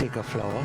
take a flower.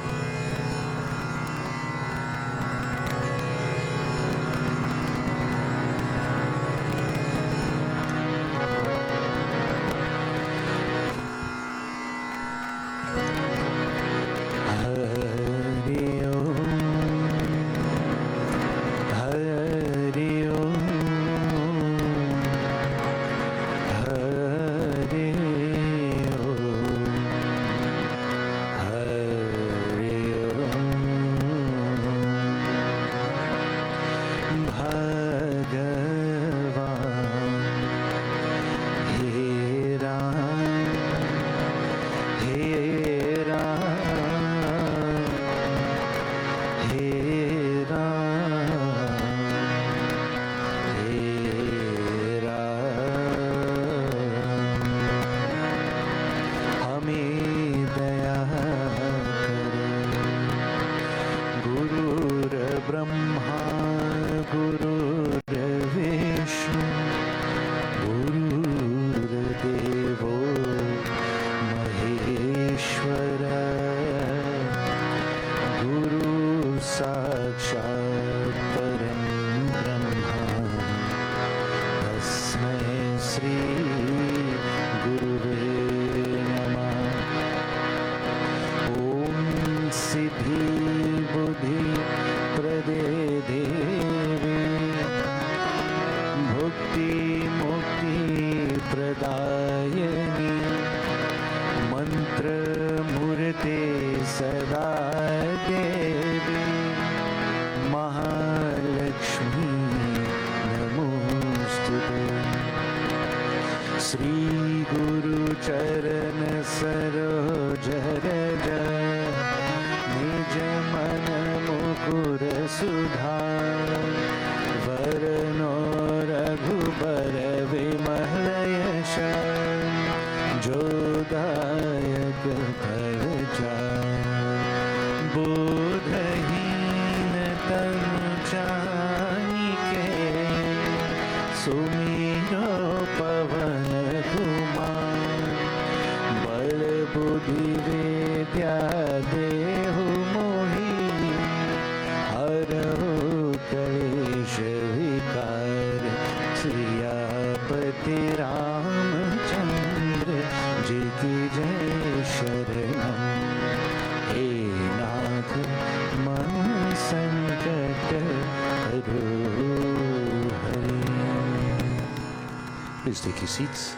Please take your seats.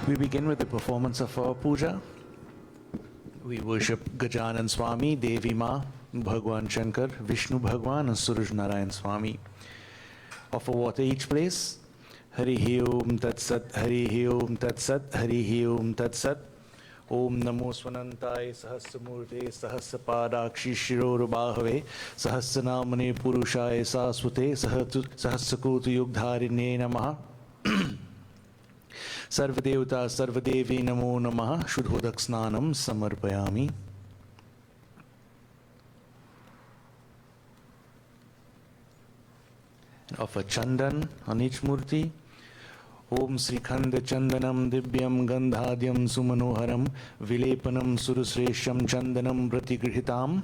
We begin with the performance of our puja. We worship Gajanan Swami, Devi Ma, Bhagwan Shankar, Vishnu Bhagwan and Suraj Narayan Swami. Offer water each place. Hari Om Tat Sat, Hari Om Tat Sat, Hari Om Tat Sat. Om Namo Swanantai Sahasramurte Sahasapadakshi Shirorubahave Sahasranamane Purushaya Saswate Sahasakotu Yugdharine Namaha. Sarvadevata Sarvadevi Namo Namaha. Shudhodak Snanam Samarpayami. Offer Chandan on each murti. Om Srikhanda Chandanam Divyam Gandhadyam Sumanoharam Vilepanam Surusresham Chandanam Pratigrihitam.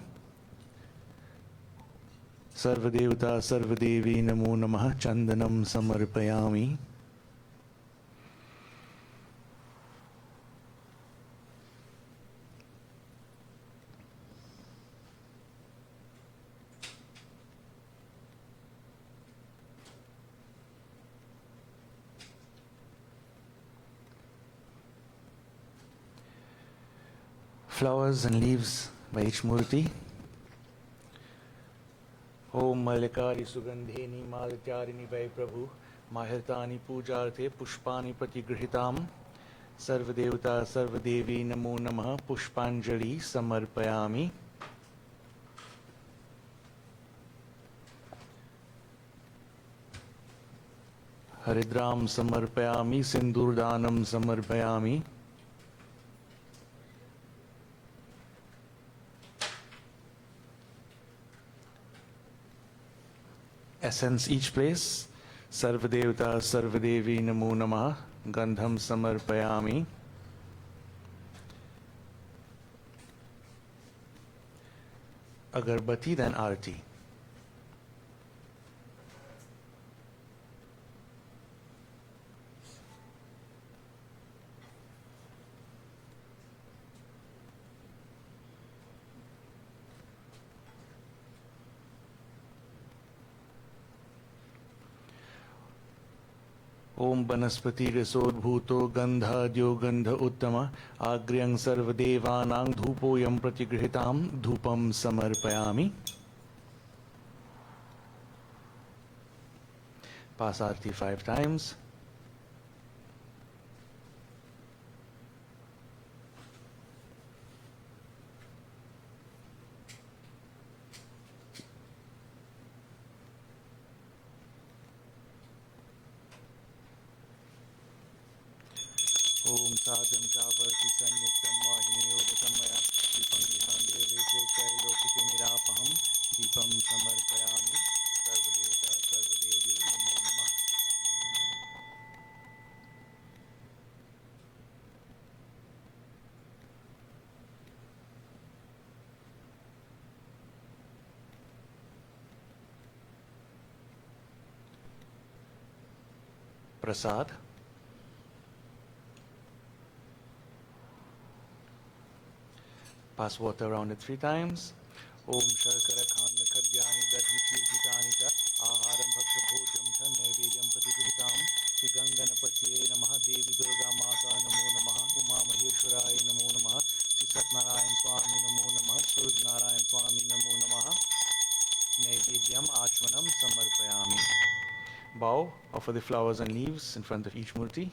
Sarvadevata Sarvadevi Namo Namaha. Chandanam Samarpayami. Flowers and leaves by each murti. Om Malikari Sugandhini Malityarini Vai Prabhu Mahirtani Pujarte Pushpani Pratigrihitam. Sarvadevata Sarvadevi Namo Namaha. Pushpanjali Samarpayami. Haridram samarpayami, Sindurdanam samarpayami. Essence each place. Sarvadevata Sarvadevi Namo Namah. Gandham samarpayami. Agarbati, then Arati. Om Banaspati Resodbhuto Gandhadyo Gandha Uttama Agryang Sarvadevanang Dhupoyam Pratigrihitam Dhupam Samarpayami. Pass Arati 5 times. Om Sadham Chavarti Sanyuktam Vahinyodatamaya Dipam Vihande Vese Kailokite Nirapaham Dipam Samarpayami Sarvadevata Sarvadevi Namo Namah. Prasad. Pass water around it 3 times. Om Sharkara Khanda Khadyani Dadhi Tirhitani Cha Aharam Bhaksha Bhojam Cha Naivedyam Pratigrihitam Shri Ganganapatye Namaha Devi Durga Mata Namo Namaha Uma Maheshwaraya Namo Namaha Shri Satnarayan Swami Namo Namaha Suraj Narayan Swami Namo Namaha Naivedyam Achmanam Samarpayami. Bow, offer the flowers and leaves in front of each murti.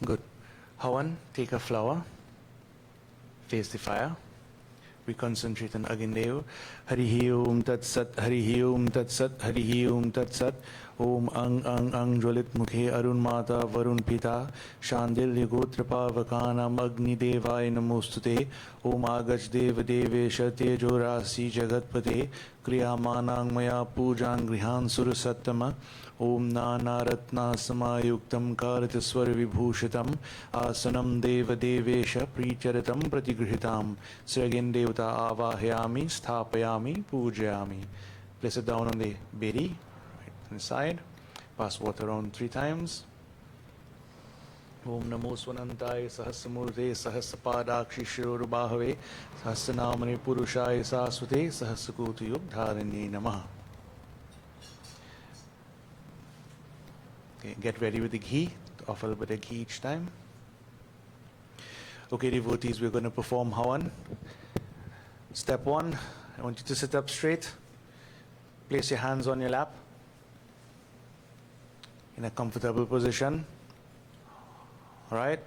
Good. Havan, take a flower, face the fire. We concentrate on Agindev. Harihi Om Tat Sat, Harihi Om Tat Sat, Harihi Om Tat Sat. Om Ang Jwalit Mukhe Arun Mata Varun Pita Shandilya Gotrapa Vakanam Agni Devaya Namostute. Om Agaj Deva Devesha Tejo Rasi Jagatpate Kriyamanang Maya Pujan Grihan Surasattama. Om Nana Ratna Samayuktam Karataswar Vibhushitam Asanam Deva Devesha Pricharatam Pratigrihitam. So again Devata Avahayami Sthapayami Pujayami. Place it down on the bedi, right inside. Pass water around 3 times. Om Namo Swanantaye Sahasramurte Sahasapadakshi Shirorubahave Sahasranamane Purushaye Saswate Sahasakutu Yugdharani Namaha. Okay, get ready with the ghee. Offer a little bit of ghee each time. Okay, devotees, we're going to perform Havan. Step 1, I want you to sit up straight. Place your hands on your lap in a comfortable position. All right.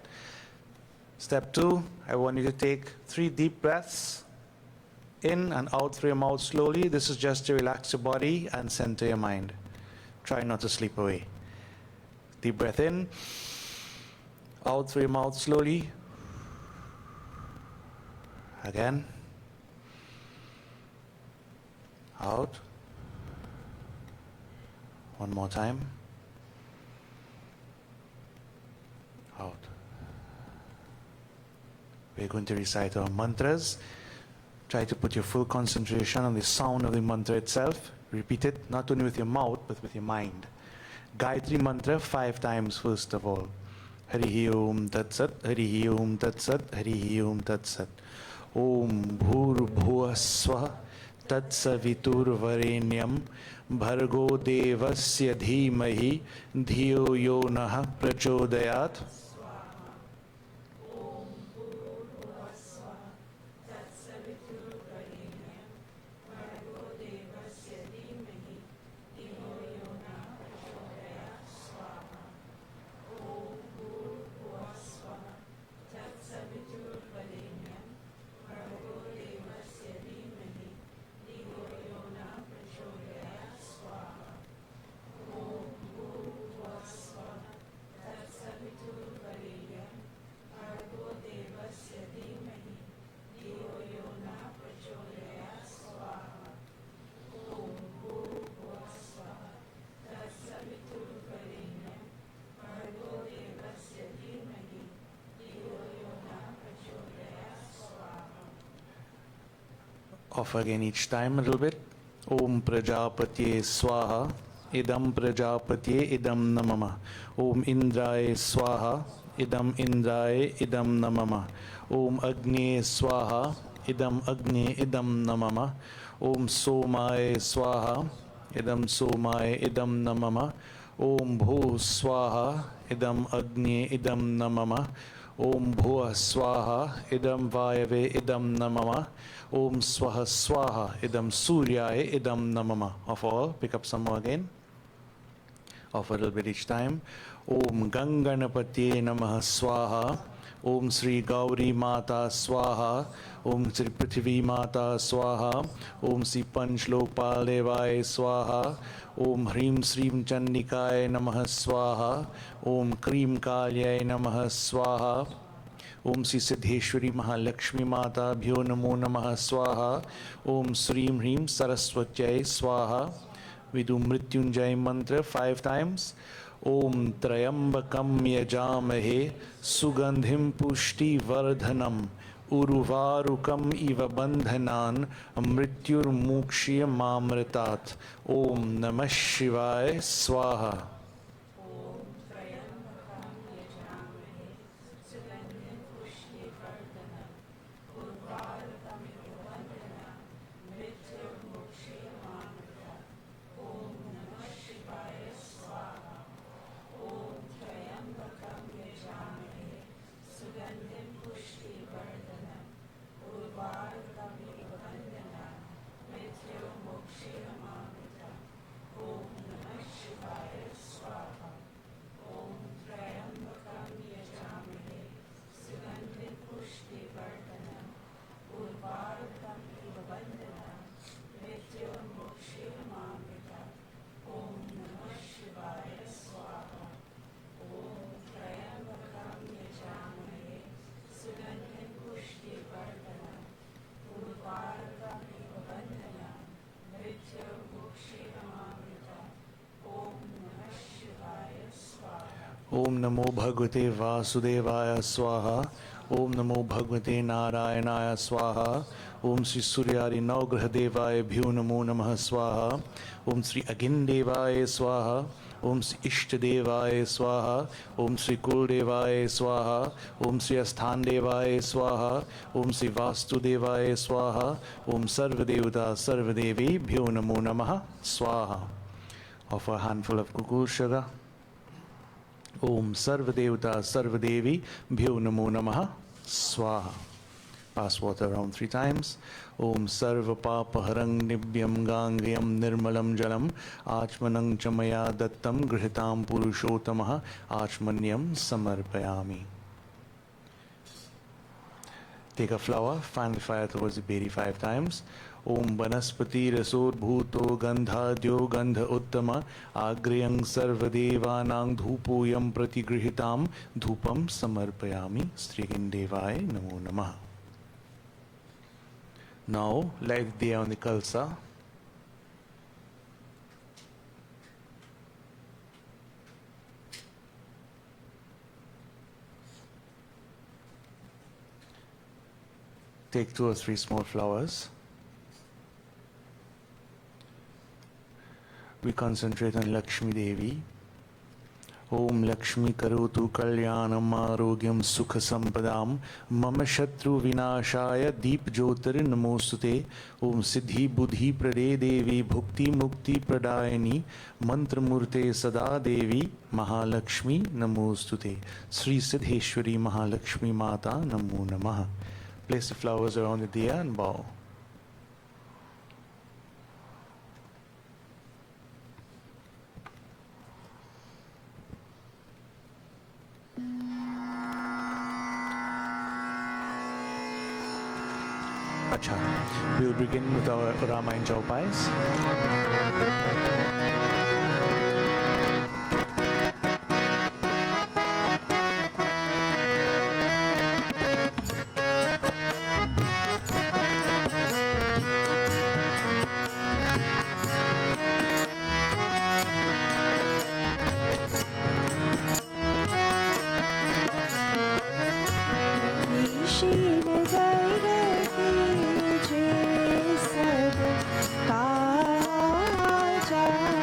Step 2, I want you to take 3 deep breaths in and out through your mouth slowly. This is just to relax your body and center your mind. Try not to sleep away. Deep breath in, out through your mouth slowly. Again. Out. One more time. Out. We're going to recite our mantras. Try to put your full concentration on the sound of the mantra itself. Repeat it not only with your mouth but with your mind. Gayatri mantra 5 times first of all. Harihi Om Tat Sat, Harihi Om Tat Sat, Harihi Om Tat Sat. Om Bhur Bhuva Swaha Tat Savitur Varenyam Bhargo Devasya Dhimahi Dhiyo Yo Naha Prachodayat. Off again each time a little bit. Om Prajapatye Swaha Idam Prajapatye Idam Namama. Om Indraye Swaha Idam Indraye Idam Namama. Om Agni Swaha Idam Agni Idam Namama. Om Somaye Swaha Idam Somaye Idam Namama. Om Bhu Swaha Idam Agni Idam Namama. Om Bhuva Swaha Idam Vayave Idam Namama. Om Swaha Swaha Idam Suryaya Idam Namama. Of all, pick up some more again. Off a little bit each time. Om Ganganapatye Namaha Swaha. Om Sri Gauri Mata Swaha. Om Sri Prithvi Mata Swaha. Om Sri Panchlokpal Devaya Swaha. Om Hrim Srim Chandikaya Namaha Swaha. Om Krim Kalyaya Namaha Swaha. Om Sri Siddheshwari Mahalakshmi Mata Bhyo Namo Namaha Swaha. Om Srim Hrim Saraswatyai Swaha. We do Mrityunjay mantra 5 times. Om Trayambakam Yajamahe Sugandhim Pushti Vardhanam Uruvarukam Iva Bandhanan Mrityur Mukshya Mamritat. Om Namah Shivaya Swaha. Om Namo Bhagavate Vasudevaya Swaha. Om Namo Bhagavate Narayanaya Swaha. Om Sri Suryari Navgraha Devaya Bhyo Namo Namaha Swaha. Om Sri Agindevaya Swaha. Om Sri Ishtadevaya Swaha. Om Sri Kuldevaya Swaha. Om Sri Asthandevaya Swaha. Om Sri Vastudevaya Swaha. Om Sarvadevata Sarvadevi Bhyo Namo Namaha Swaha. Offer a handful of gugul sugar. Om Sarvadevata Sarvadevi Bhyo Namo Namaha Swaha. Pass water around 3 times. Om Sarva Papaharang Nibyam Gangayam Nirmalam Jalam Achmanang Chamaya Dattam Grihitam Purushotamaha Achmanyam Samarpayami. Take a flower, fan the fire towards the bedi 5 times. Om Banaspati Rasod Bhuto Gandhadyo Gandha Uttama Agriyang Sarvadevanang Dhupoyam Pratigrihitam Dhupam Samarpayami Strigindevai Namo Namaha. Now light the diya on the kalsa. Take 2 or 3 small flowers. We concentrate on Lakshmi Devi. Om Lakshmi Karotu Kalyanam Arogyam Sukha Sampadam Mama Shatru Vinashaya Deep Jyotir Namostute. Om Siddhi Buddhi Prade Devi Bhukti Mukti Pradayani Mantra Murte Sada Devi Mahalakshmi Namostute. Sri Siddheshwari Mahalakshmi Mata Namo Namaha. Place the flowers around the diya and bow. Acha. We will begin with our Ramayana Chaupais. Jai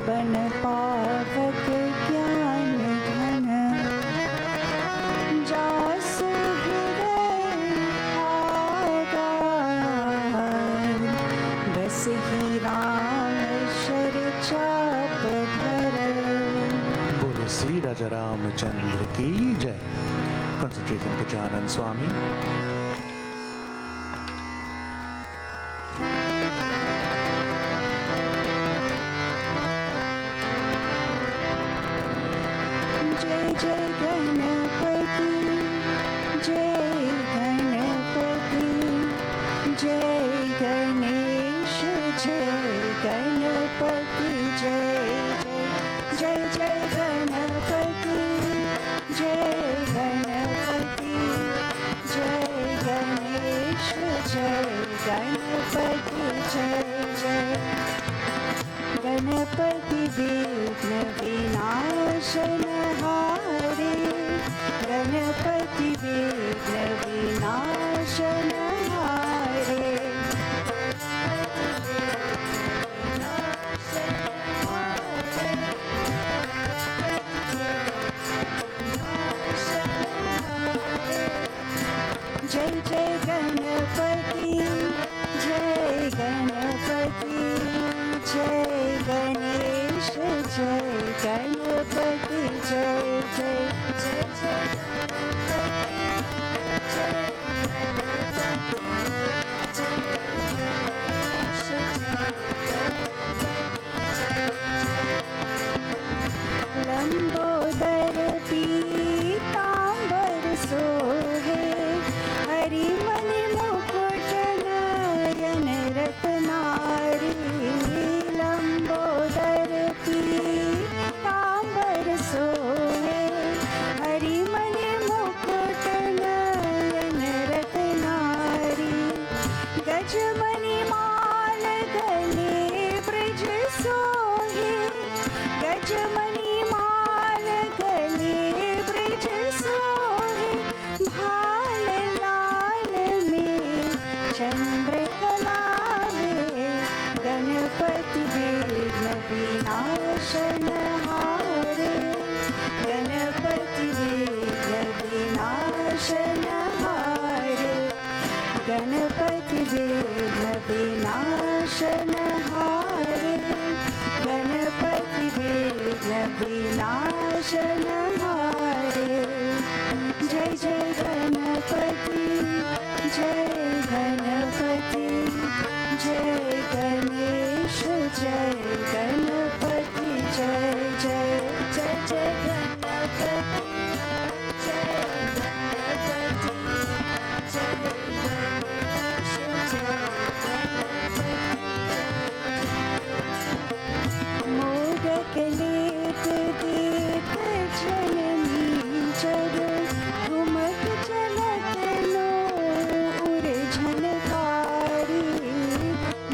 बन पावक ज्ञान घन जासु हृदय आगार बस ही Ram sir चाप धर। बोले श्री राजा रामचंद्र की जय। Concentrating Gajanan Swami. जय जय गणपति जय गणपति जय गणेश जय गणपति जय जय जय गणपति जय गणपति जय गणेश जय गणपति जय जय गणपति विघ्न विनाशन हारे गणपति विघ्न विनाशन हारे जय जय गणपति जय गणपति जय गणेश जय गणपति जय जय जय जय लंबोदर पीतांबर सोहे हरिमणि मुकुट नयन रत्नारी लंबोदर पीतांबर सोहे हरिमणि मुकुट नयन रत्नारी गजमणि माल गले ब्रज सोहे गजमणि माल गले ब्रज सोहे भाल लाल में चंद्रकला में गणपति विघ्न विनाशन हारे गणपति विघ्न विनाशन हारे गणपति विघ्न विनाशन हारे गणपति विघ्न विनाशन हारे जय जय गणपति जय गणपति जय गणेश जय गणपति जय जय जय जय गणपति जय गणपति जय गणेश जय मोदक लेत देत जननी जग घुमत चलत लो उर झनकारी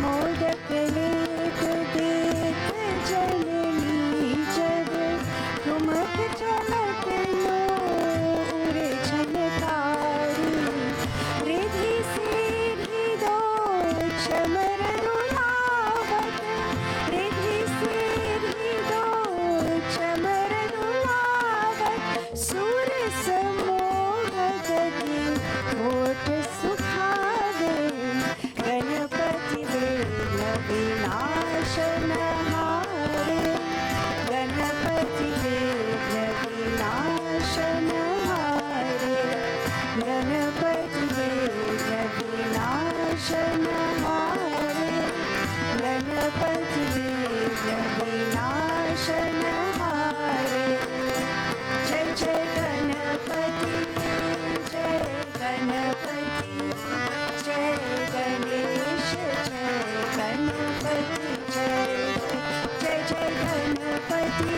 मोदक लेत देत जननी जग घुमत चलत लो उर झनकारी रिधि सीधी दो चमर रुलावत रिधि सीधी दो चमर रुलावत सुर समोह गति होठ सुखावे गणपति विघ्न विनाशन हारे गणपति विघ्न विनाशन हारे गणपति विघ्न विनाशन हारे गणपति विघ्न विनाशन हारे जय जय गणपति जय गणपति जय गणेश जय गणपति जय जय जय गणपति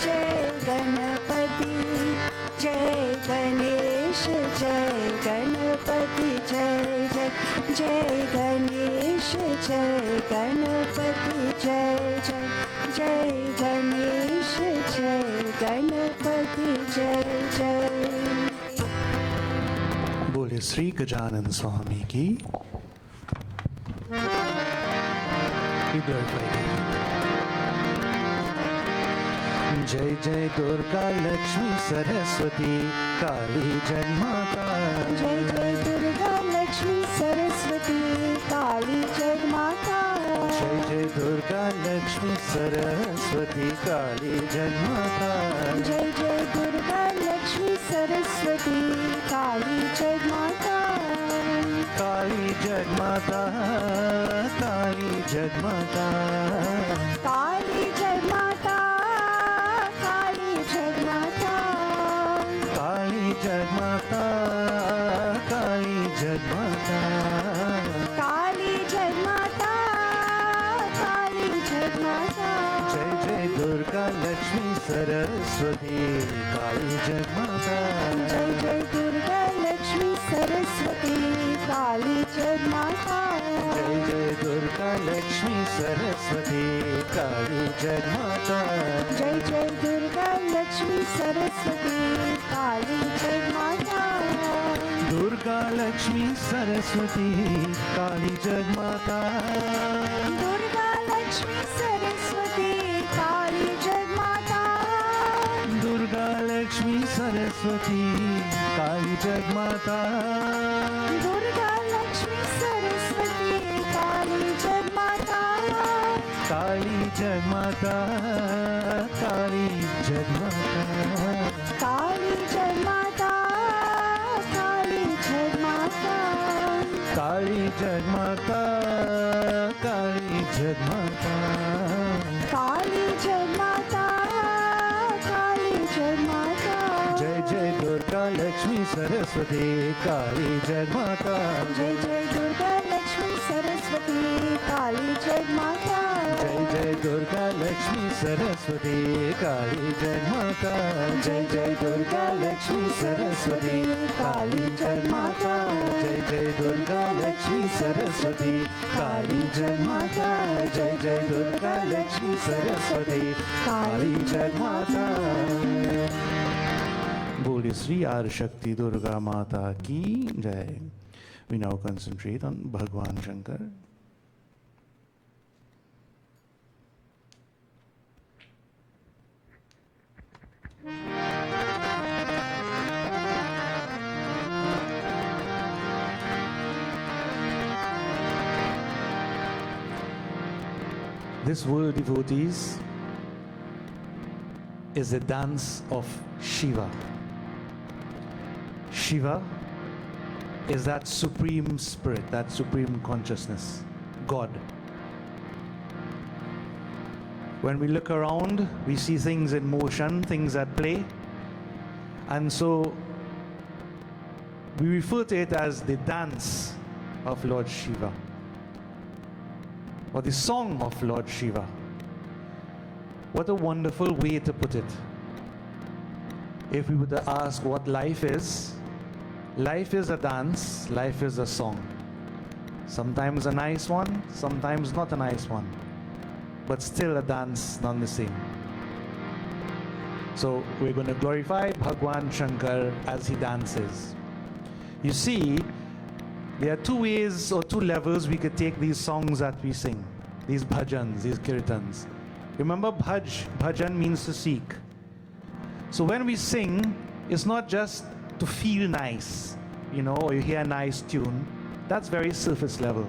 जय गणपति जय गणेश जय गणपति जय जय जय गणेश जय गणपति जय जय जय गणेश जय गणपति जय जय। बोले श्री गजानन स्वामी की। We glorify Him. जय जय दुर्गा लक्ष्मी सरस्वती काली जगमाता। जय जय दुर्गा लक्ष्मी सरस्वती काली जगमाता। जय जय दुर्गा लक्ष्मी सरस्वती काली जगमाता। जय जय दुर्गा लक्ष्मी सरस्वती काली जगमाता। काली जगमाता काली जगमाता। काली जगमाता काली जगमाता। काली जगमाता काली जगमाता। काली जगमाता काली जगमाता। जय जय दुर्गा लक्ष्मी सरस्वती काली जगमाता। जय जय दुर्गा लक्ष्मी सरस्वती काली जगमाता। जय जय दुर्गा लक्ष्मी सरस्वती काली जगमाता। जय जय दुर्गा लक्ष्मी सरस्वती काली जगमाता। दुर्गा लक्ष्मी सरस्वती काली जगमाता। दुर्गा लक्ष्मी सरस्वती काली जगमाता। दुर्गा लक्ष्मी सरस्वती काली जगमाता। दुर्गा लक्ष्मी सरस्वती काली जगमाता। काली जगमाता काली जगमाता। काली जगमाता काली जगमाता। काली जगमाता काली जगमाता। काली जगमाता काली जगमाता। जय जय दुर्गा लक्ष्मी सरस्वती काली जगमाता। जय जय दुर्गा लक्ष्मी सरस्वती काली जगमाता। जय जय दुर्गा लक्ष्मी सरस्वती काली जगमाता। जय जय दुर्गा लक्ष्मी सरस्वती काली जगमाता। जय जय दुर्गा लक्ष्मी सरस्वती काली जगमाता। जय जय दुर्गा लक्ष्मी सरस्वती काली जगमाता। बोलिए श्री आर शक्ति दुर्गा माता की जय। We now concentrate on Bhagwan Shankar. This world, devotees, is the dance of Shiva. Shiva is that supreme spirit, that supreme consciousness, God. When we look around, we see things in motion, things at play, and so we refer to it as the dance of Lord Shiva, or the song of Lord Shiva. What a wonderful way to put it. If we were to ask what life is a dance, life is a song. Sometimes a nice one, sometimes not a nice one, but still a dance none the same. So we're going to glorify Bhagwan Shankar as he dances. You see, there are two ways or two levels we could take these songs that we sing, these bhajans, these kirtans. Remember, bhajan means to seek. So when we sing, it's not just to feel nice, or you hear a nice tune. That's very surface level.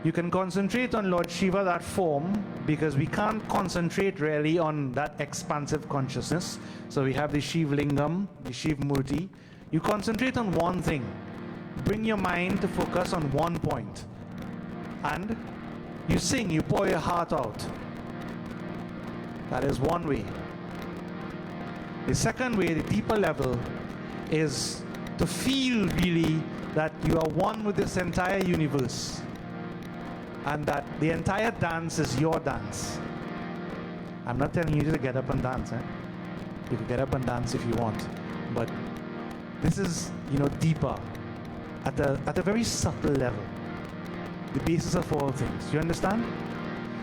You can concentrate on Lord Shiva, that form, because we can't concentrate really on that expansive consciousness. So we have the Shiv Lingam, the Shiv Murti. You concentrate on one thing. Bring your mind to focus on one point. And you sing, you pour your heart out. That is one way. The second way, the deeper level, is to feel really that you are one with this entire universe, and that the entire dance is your dance. I'm not telling you to get up and dance. You can get up and dance if you want, but this is, deeper, at a very subtle level, the basis of all things. You understand?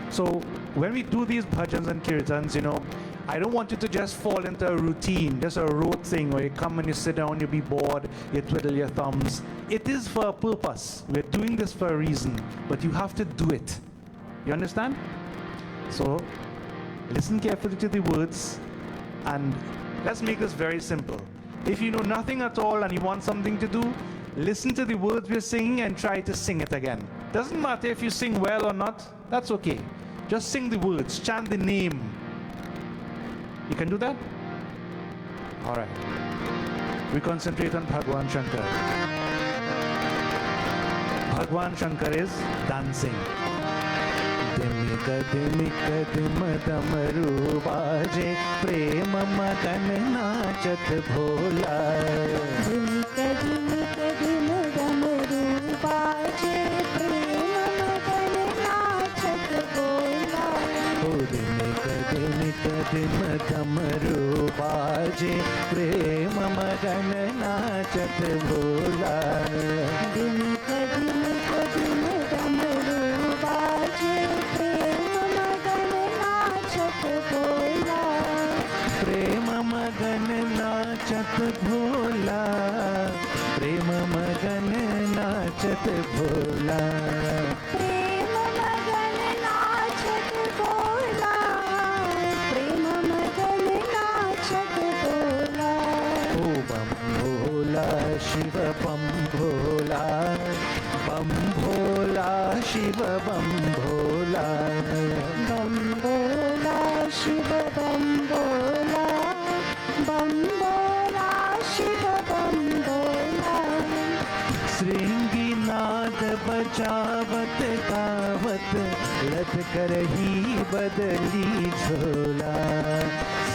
So when we do these bhajans and kirtans, I don't want you to just fall into a routine, just a rote thing where you come and you sit down, you be bored, you twiddle your thumbs. It is for a purpose. We're doing this for a reason, but you have to do it. You understand? So Listen carefully to the words, and let's make this very simple. If you know nothing at all and you want something to do, listen to the words we're singing and try to sing it again. Doesn't matter if you sing well or not, that's okay. Just sing the words, chant the name. You can do that? Alright. We concentrate on Bhagwan Shankar. Bhagwan Shankar is dancing. धिम डमरू बाजे प्रेम मगन नाचत भोला धिम डमरू बाजे प्रेम मगन नाचत भोला धिम डमरू बाजे प्रेम मगन नाचत भोला धिम डमरू बाजे प्रेम मगन नाचत भोला प्रेम मगन नाचत भोला प्रेम मगन नाचत भोला प्रेम मगन नाचत भोला प्रेम मगन नाचत भोला ओ बम भोला शिव बम भोला शिव बम भोला शिव बम भोला शिव बम भोला श्रृंगी नाद बजावत गावत लत करही बदली झोला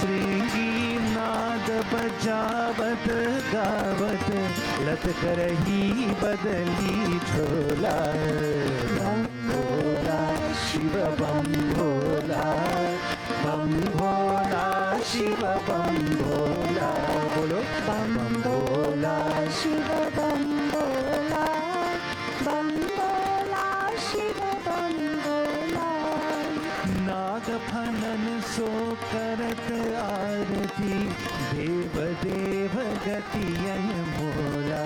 श्रृंगी नाद बजावत गावत लत करही बदली झोला बम भोला शिव बम भोला शिव बम भोला बोलो बम भोला शिव बम भोला शिव बम भोला नाग फनन सो करत आरती देव देव गतियन मोला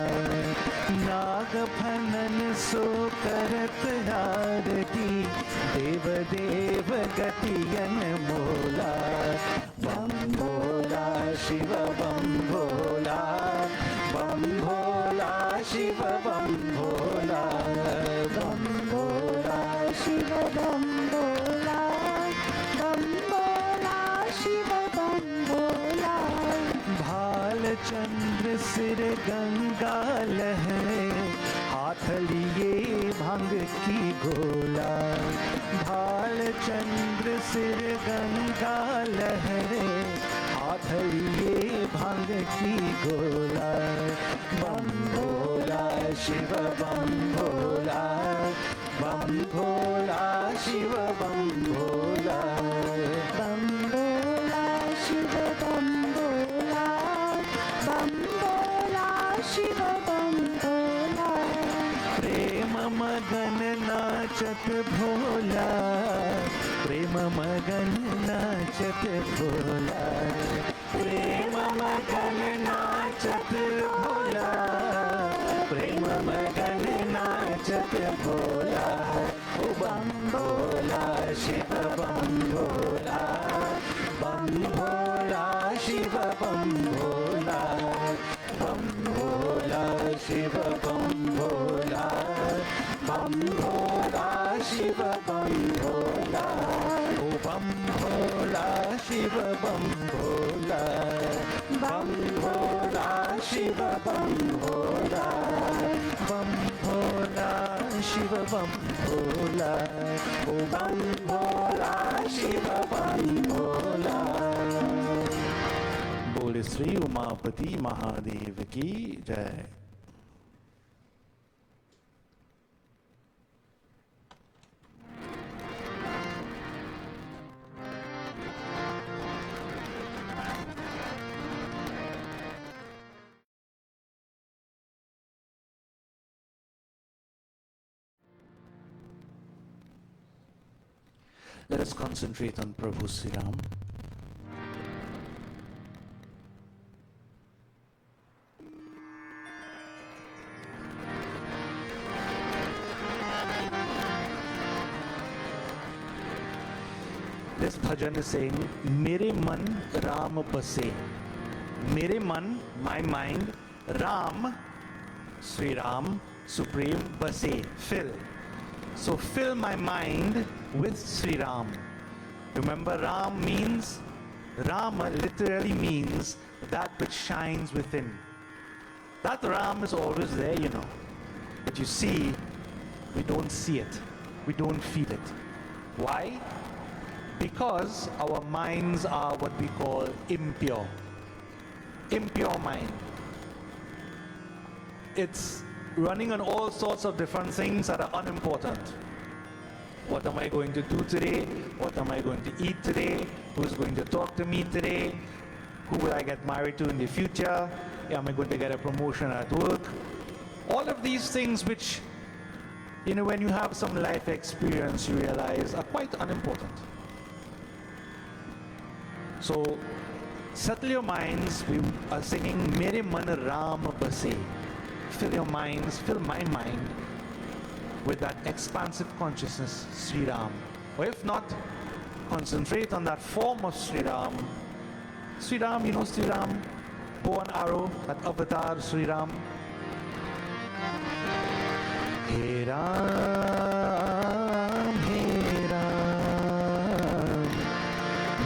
नाग फनन सो करत आरती देव देव गतियन मोला बम भोला शिव बम भोला शिव बम भोला शिव बम भोला शिव बम भोला भाल चंद्र सिर गंगा लहरे हाथ लिए भांग की गोला भाल चंद्र सिर गंगा लहरे हाथ लिए भांग की गोला बम भोला शिव बम भोला शिव बम भोला शिव बम भोला शिव बम भोला प्रेम मगन नाचत भोला प्रेम मगन नाचत भोला प्रेम मगन नाचत भोला प्रेम मगन नाचत भोला ओ बम भोला शिव बम भोला शिव बम भोला शिव बम भोला शिव बम भोला ओ बम भोला शिव बम भोला शिव बम भोला शिव बम भोला ओ बम भोला शिव बम भोला बोले श्री उमापति महादेव की जय। Let us concentrate on Prabhu Sri Ram. this bhajan is saying, Mere man Ram base. Mere man, my mind, Ram, Sri Ram, Supreme, base, fill. So fill my mind with Sri Ram. Remember, Ram means, Rama literally means that which shines within. That Ram is always there, you know. But you see, we don't see it. We don't feel it. Why? Because our minds are what we call impure. Impure mind. It's running on all sorts of different things that are unimportant. What am I going to do today? What am I going to eat today? Who's going to talk to me today? Who will I get married to in the future? Am I going to get a promotion at work? All of these things which, you know, when you have some life experience, you realize are quite unimportant. So, settle your minds. We are singing Mere Man Ram Base. Fill your minds, fill my mind with that expansive consciousness, Sri Ram. Or if not, concentrate on that form of Sri Ram. Sri Ram, you know Sri Ram, bow and arrow, that avatar Sri Ram. Hey Ram,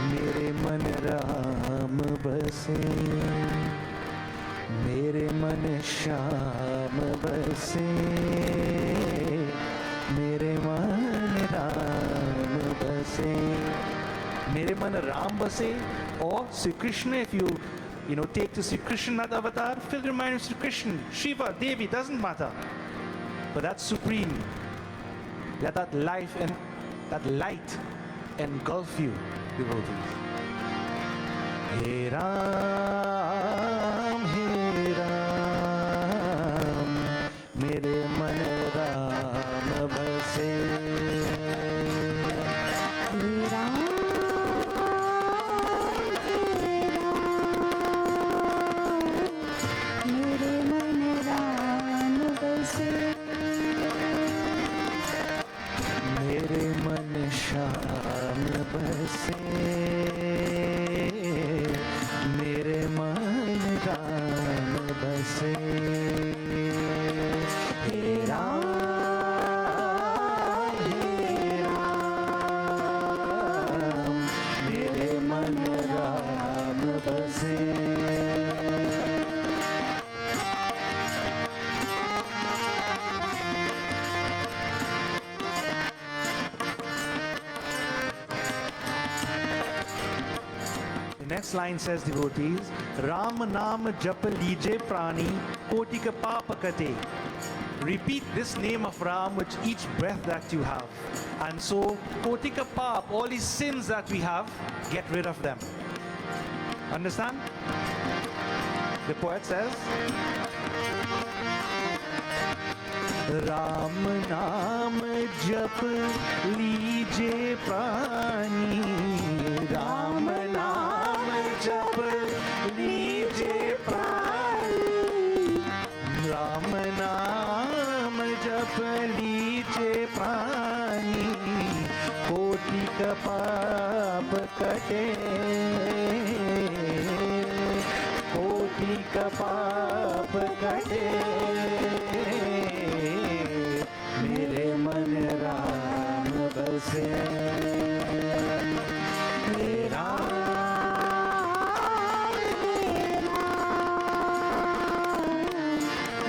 mere man Ram base, mere man Sham base, mere man Ram base, mere man Ram base. Or Sri Krishna, if you take to Sri Krishna, that avatar, fill your mind with Sri Krishna, Shiva, Devi, doesn't matter. But that's supreme. Let that life and that light engulf you, devotees. Hey Ram, mere man Ram base. Hey Ram, mere man Ram base. Mere man Sham base, mere man Ram base. Hey Ram, mere man Ram base. The next line says, devotees, Ram Naam Jap Lije Prani Kotika Papa Kate. Repeat this name of Ram with each breath that you have. And so, Kotika Pap, all these sins that we have, get rid of them. Understand? The poet says, Ram Naam Jap Lije Prani, Ram Naam Jap Lije Prani, Ram Naam Jap Lije Prani, Koti ka paap kate, Koti ka paap kate. Mere man Ram base. Hey Ram,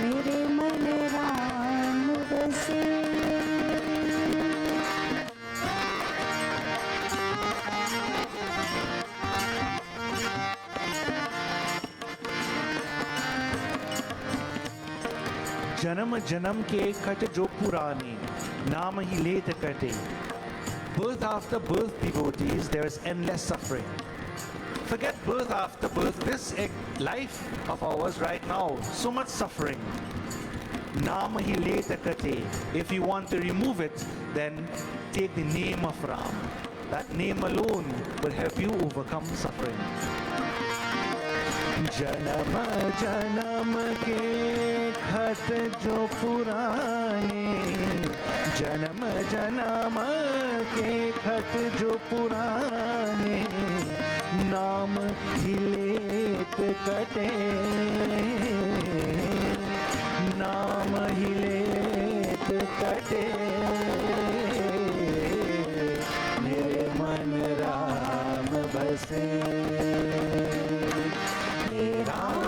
mere man Ram base. जन्म जन्म के cut जो पुराने नाम ही लेत कटे. Birth after birth, devotees, there is endless suffering. Forget birth after birth. This life of ours right now, so much suffering. Naam hi leta kate. If you want to remove it, then take the name of Ram. That name alone will help you overcome suffering. जन्म जन्म के खत जो पुराने, जन्म जन्म के खत जो पुराने, नाम ही लेत कटे, नाम ही लेत कटे, मेरे मन राम बसे, हे राम,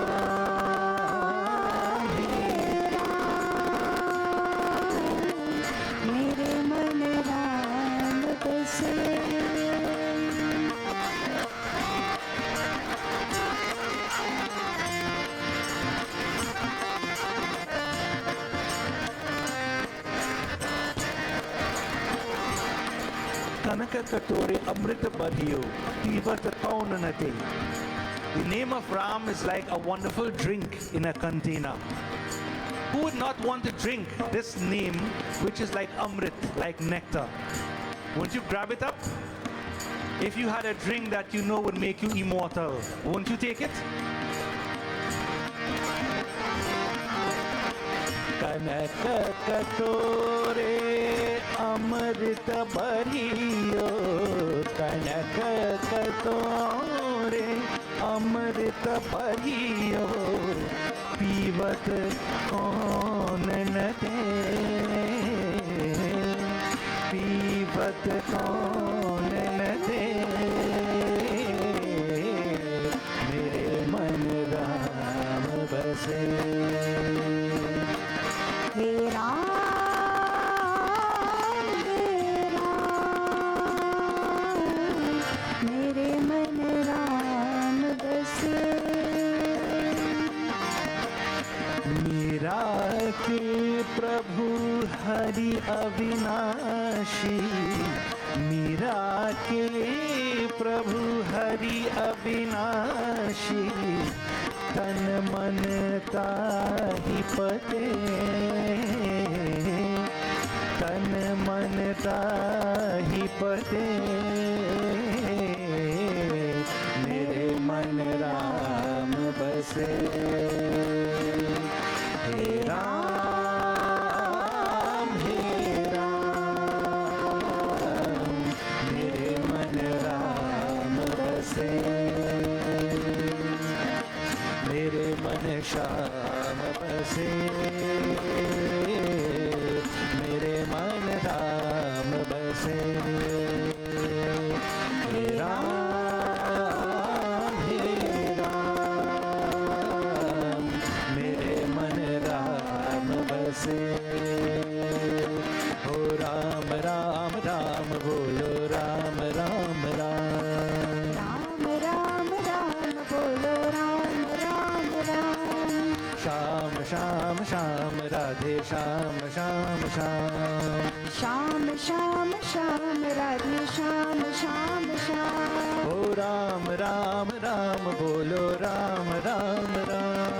मेरे मन राम बसे। कनक कटोरे अमृत बधियो, पीवत कौन न ते. The name of Ram is like a wonderful drink in a container. Who would not want to drink this name, which is like Amrit, like nectar? Won't you grab it up? If you had a drink that you know would make you immortal, won't you take it? कनक कटोरे अमृत भरियो, कनक कटोरे अमृत भरियो, पीवत कौन न ते, पीवत कौन न ते, मेरे मन राम बसे, हे राम, मेरे मन राम बसे। मीरा के प्रभु हरि अविनाशी, मीरा के प्रभु हरि अविनाशी, तन मन ताहि पते, तन मन ताहि पते, मेरे मन राम बसे, हे राम, हे राम, मेरे मन राम बसे, मेरे मन श्याम बसे, मेरे मन राम बसे, हे राम, हे राम, मेरे मन राम बसे, हो राम राम राम बोलो राम राम राम, राम राम राम बोलो राम राम राम। श्याम श्याम श्याम राधे श्याम श्याम श्याम, श्याम श्याम श्याम राधे श्याम श्याम श्याम। हो राम राम राम बोलो राम राम राम,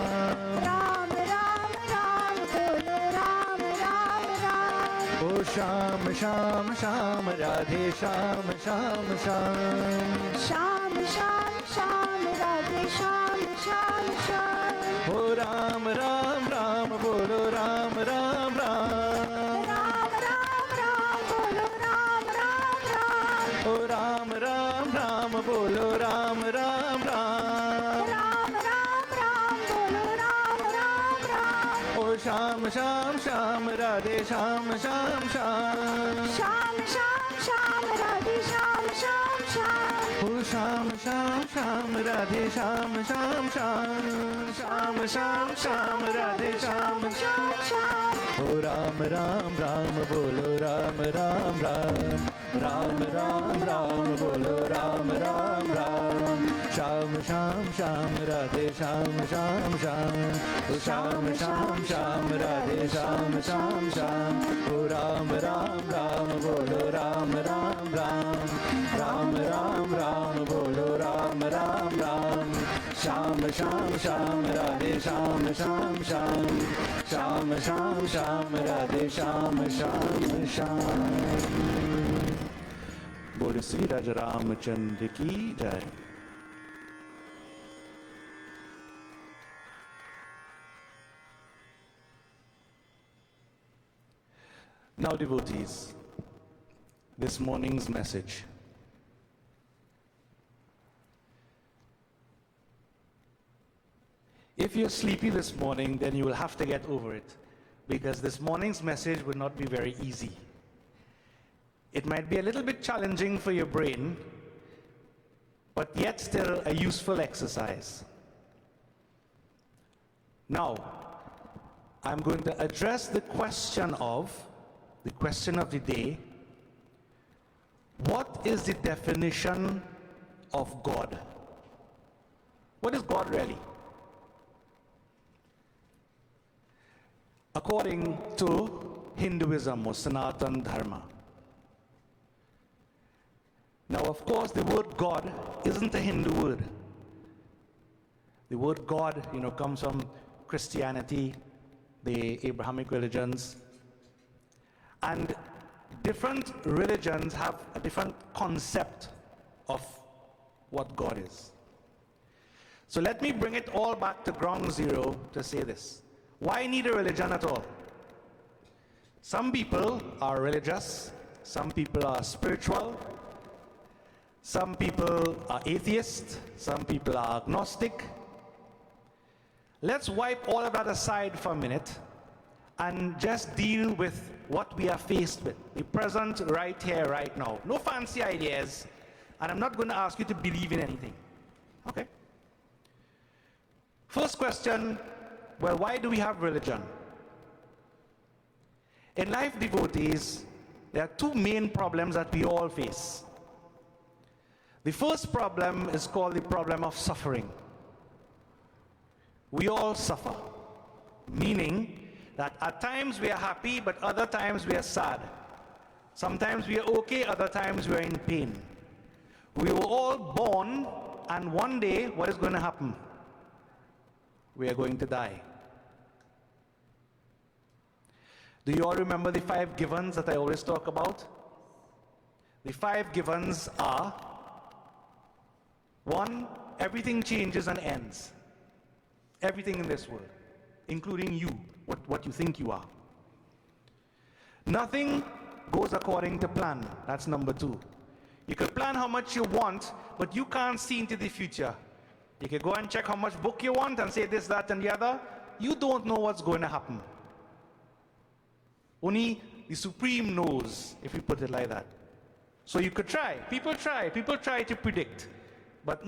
राम राम राम बोलो राम राम राम। हो श्याम श्याम श्याम राधे श्याम श्याम श्याम, श्याम श्याम श्याम राधे श्याम श्याम श्याम। हो राम राम राम बोलो राम राम राम, राम राम राम बोलो राम राम राम। हो राम राम राम बोलो राम राम राम, राम राम राम बोलो राम राम राम। ओ श्याम श्याम श्याम राधे श्याम श्याम श्याम, श्याम श्याम श्याम राधे श्याम श्याम श्याम। हो श्याम श्याम श्याम राधे श्याम श्याम श्याम, श्याम श्याम श्याम राधे श्याम, श्याम श्याम। हो राम राम राम बोलो राम राम राम, राम राम राम बोलो राम राम राम, श्याम श्याम श्याम राधे श्याम श्याम श्याम, हो श्याम श्याम श्याम राधे श्याम श्याम श्याम, हो राम राम राम बोलो राम राम राम, राम राम राम बोलो राम राम राम, श्याम श्याम श्याम राधे श्याम श्याम श्याम, श्याम श्याम श्याम राधे श्याम श्याम श्याम। बोले श्री राजा रामचंद्र की जय। Now devotees, this morning's message. If you're sleepy this morning, then you will have to get over it, because this morning's message will not be very easy. It might be a little bit challenging for your brain, but yet still a useful exercise. Now, I'm going to address the question of the day: what is the definition of God? What is God really? According to Hinduism or Sanatana Dharma. Now, of course, the word God isn't a Hindu word. The word God, comes from Christianity, the Abrahamic religions, and different religions have a different concept of what God is. So let me bring it all back to ground zero to say this. Why need a religion at all? Some people are religious, some people are spiritual, some people are atheist, some people are agnostic. Let's wipe all of that aside for a minute and just deal with what we are faced with, the present right here, right now. No fancy ideas, and I'm not going to ask you to believe in anything. Okay? First question, well, why do we have religion? In life, devotees, there are two main problems that we all face. The first problem is called the problem of suffering. We all suffer, meaning that at times we are happy, but other times we are sad. Sometimes we are okay, other times we are in pain. We were all born, and one day, what is going to happen? We are going to die. Do you all remember the 5 givens that I always talk about? The 5 givens are: 1, everything changes and ends. Everything in this world, including you, what you think you are. Nothing goes according to plan. That's number 2. You could plan how much you want, but you can't see into the future. You can go and check how much book you want and say this, that, and the other. You don't know what's going to happen. Only the Supreme knows, if you put it like that. So you could try. People try to predict. But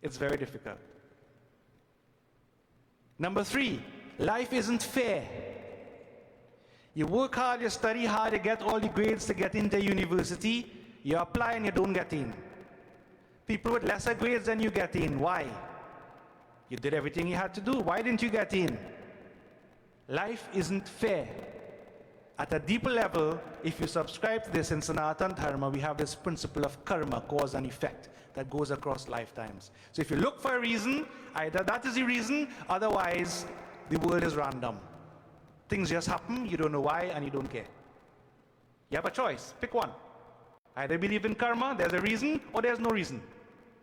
it's very difficult. Number 3, life isn't fair. You work hard, you study hard, you get all the grades to get into university, you apply and you don't get in. People with lesser grades than you get in. Why? You did everything you had to do. Why didn't you get in? Life isn't fair. At a deeper level, if you subscribe to this in Sanatana Dharma, we have this principle of karma, cause and effect, that goes across lifetimes. So if you look for a reason, either that is the reason, otherwise the world is random. Things just happen, you don't know why, and you don't care. You have a choice. Pick one. Either believe in karma, there's a reason, or there's no reason.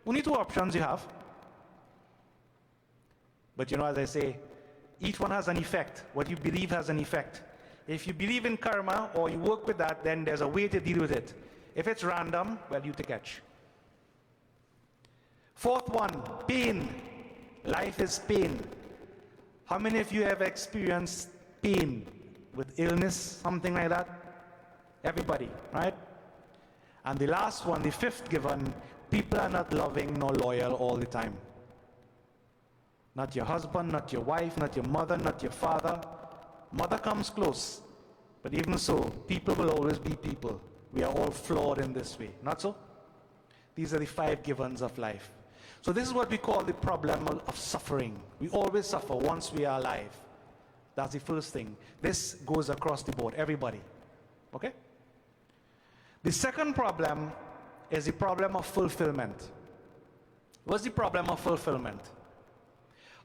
Only 2 options you have. But as I say, each one has an effect. What you believe has an effect. If you believe in karma or you work with that, then there's a way to deal with it. If it's random, well, you to catch. 4th one, pain. Life is pain. How many of you have experienced pain with illness, something like that? Everybody, right? And the last one, the 5th given, people are not loving nor loyal all the time. Not your husband, not your wife, not your mother, not your father. Mother comes close. But even so, people will always be people. We are all flawed in this way. Not so? These are the 5 givens of life. So this is what we call the problem of suffering. We always suffer once we are alive. That's the first thing. This goes across the board, everybody. Okay? The second problem is the problem of fulfillment. What's the problem of fulfillment?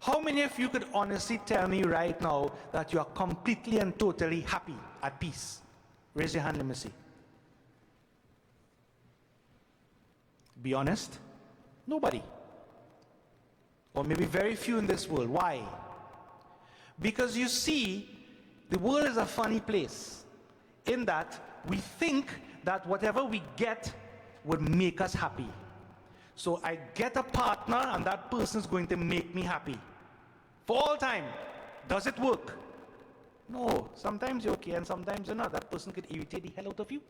How many of you could honestly tell me right now that you are completely and totally happy, at peace? Raise your hand, let me see. Be honest. Nobody. Or maybe very few in this world. Why? Because you see, the world is a funny place. in that we think that whatever we get would make us happy. So I get a partner and that person is going to make me happy for all time. Does it work? No. Sometimes you're okay and sometimes you're not. That person could irritate the hell out of you.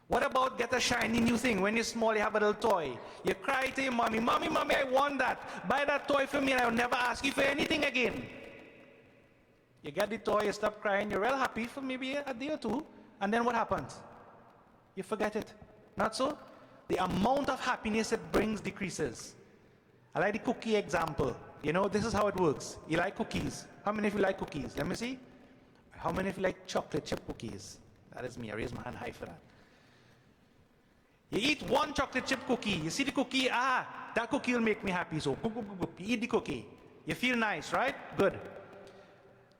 What about get a shiny new thing? When you're small, you have a little toy. You cry to your mommy, mommy, mommy, I want that. Buy that toy for me and I'll never ask you for anything again. You get the toy, you stop crying, you're real happy for maybe a day or two, and then what happens? You forget it. Not so? The amount of happiness it brings decreases. I like the cookie example. You know, this is how it works. You like cookies. How many of you like cookies? Let me see. How many of you like chocolate chip cookies? That is me. I raise my hand high for that. You eat one chocolate chip cookie. You see the cookie, that cookie will make me happy. So, you eat the cookie. You feel nice, right? Good.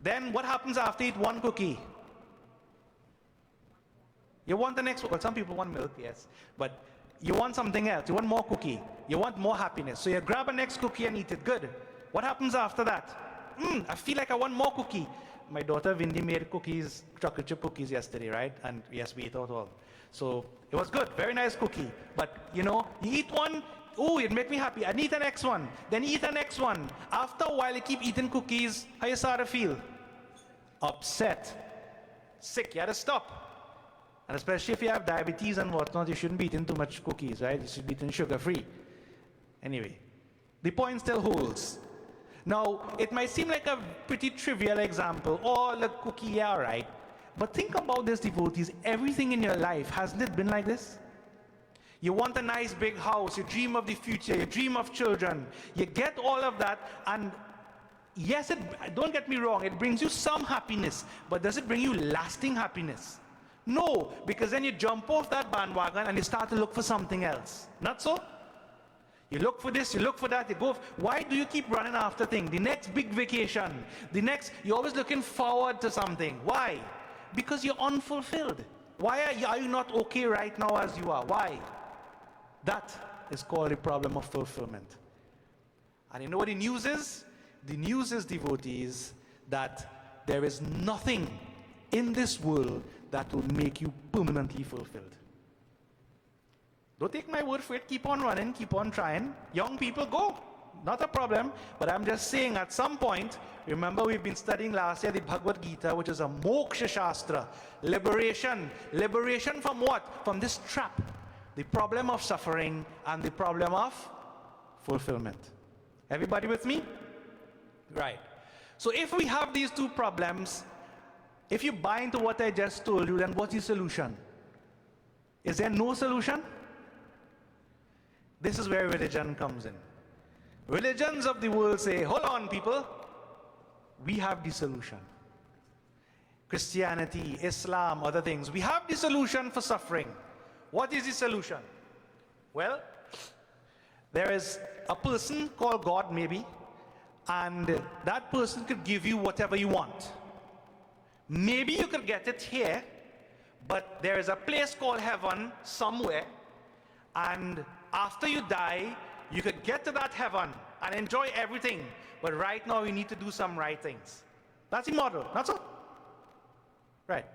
Then what happens after you eat one cookie? You want the next one. Well, some people want milk, yes. But you want something else. You want more cookie. You want more happiness. So you grab a next cookie and eat it. Good. What happens after that? I feel like I want more cookie. My daughter Vindy made cookies, chocolate chip cookies yesterday, right? And yes, we ate it all. So it was good. Very nice cookie. But, you know, you eat one, it make me happy. I need the next one. Then eat the next one. After a while, you keep eating cookies. How you start to feel? Upset. Sick. You had to stop. And especially if you have diabetes and whatnot, you shouldn't be eating too much cookies, right? You should be eating sugar-free. Anyway, the point still holds. Now, it might seem like a pretty trivial example. Oh, look, cookie, yeah, all right. But think about this, devotees. Everything in your life, hasn't it been like this? You want a nice big house, you dream of the future, you dream of children. You get all of that, and yes, don't get me wrong, it brings you some happiness, but does it bring you lasting happiness? No, because then you jump off that bandwagon and you start to look for something else. Not so? You look for this, you look for that, you go. Why do you keep running after things? The next big vacation, you're always looking forward to something. Why? Because you're unfulfilled. Why are you not okay right now as you are? Why? That is called the problem of fulfillment. And you know what the news is? The news is, devotees, that there is nothing in this world that will make you permanently fulfilled. Don't take my word for it. Keep on running, keep on trying. Young people, go. Not a problem. But I'm just saying, at some point, remember we've been studying last year the Bhagavad Gita, which is a moksha shastra. Liberation. Liberation from what? From this trap. The problem of suffering and the problem of fulfillment. Everybody with me? Right. So if we have these two problems, if you buy into what I just told you, then what's the solution? Is there no solution? This is where religion comes in. Religions of the world say, hold on, people, we have the solution. Christianity, Islam, other things, we have the solution for suffering. What is the solution? Well, there is a person called God, maybe, and that person could give you whatever you want. Maybe you could get it here, but there is a place called heaven somewhere, and after you die, you could get to that heaven and enjoy everything. But right now, you need to do some right things. That's the model, not so? Right.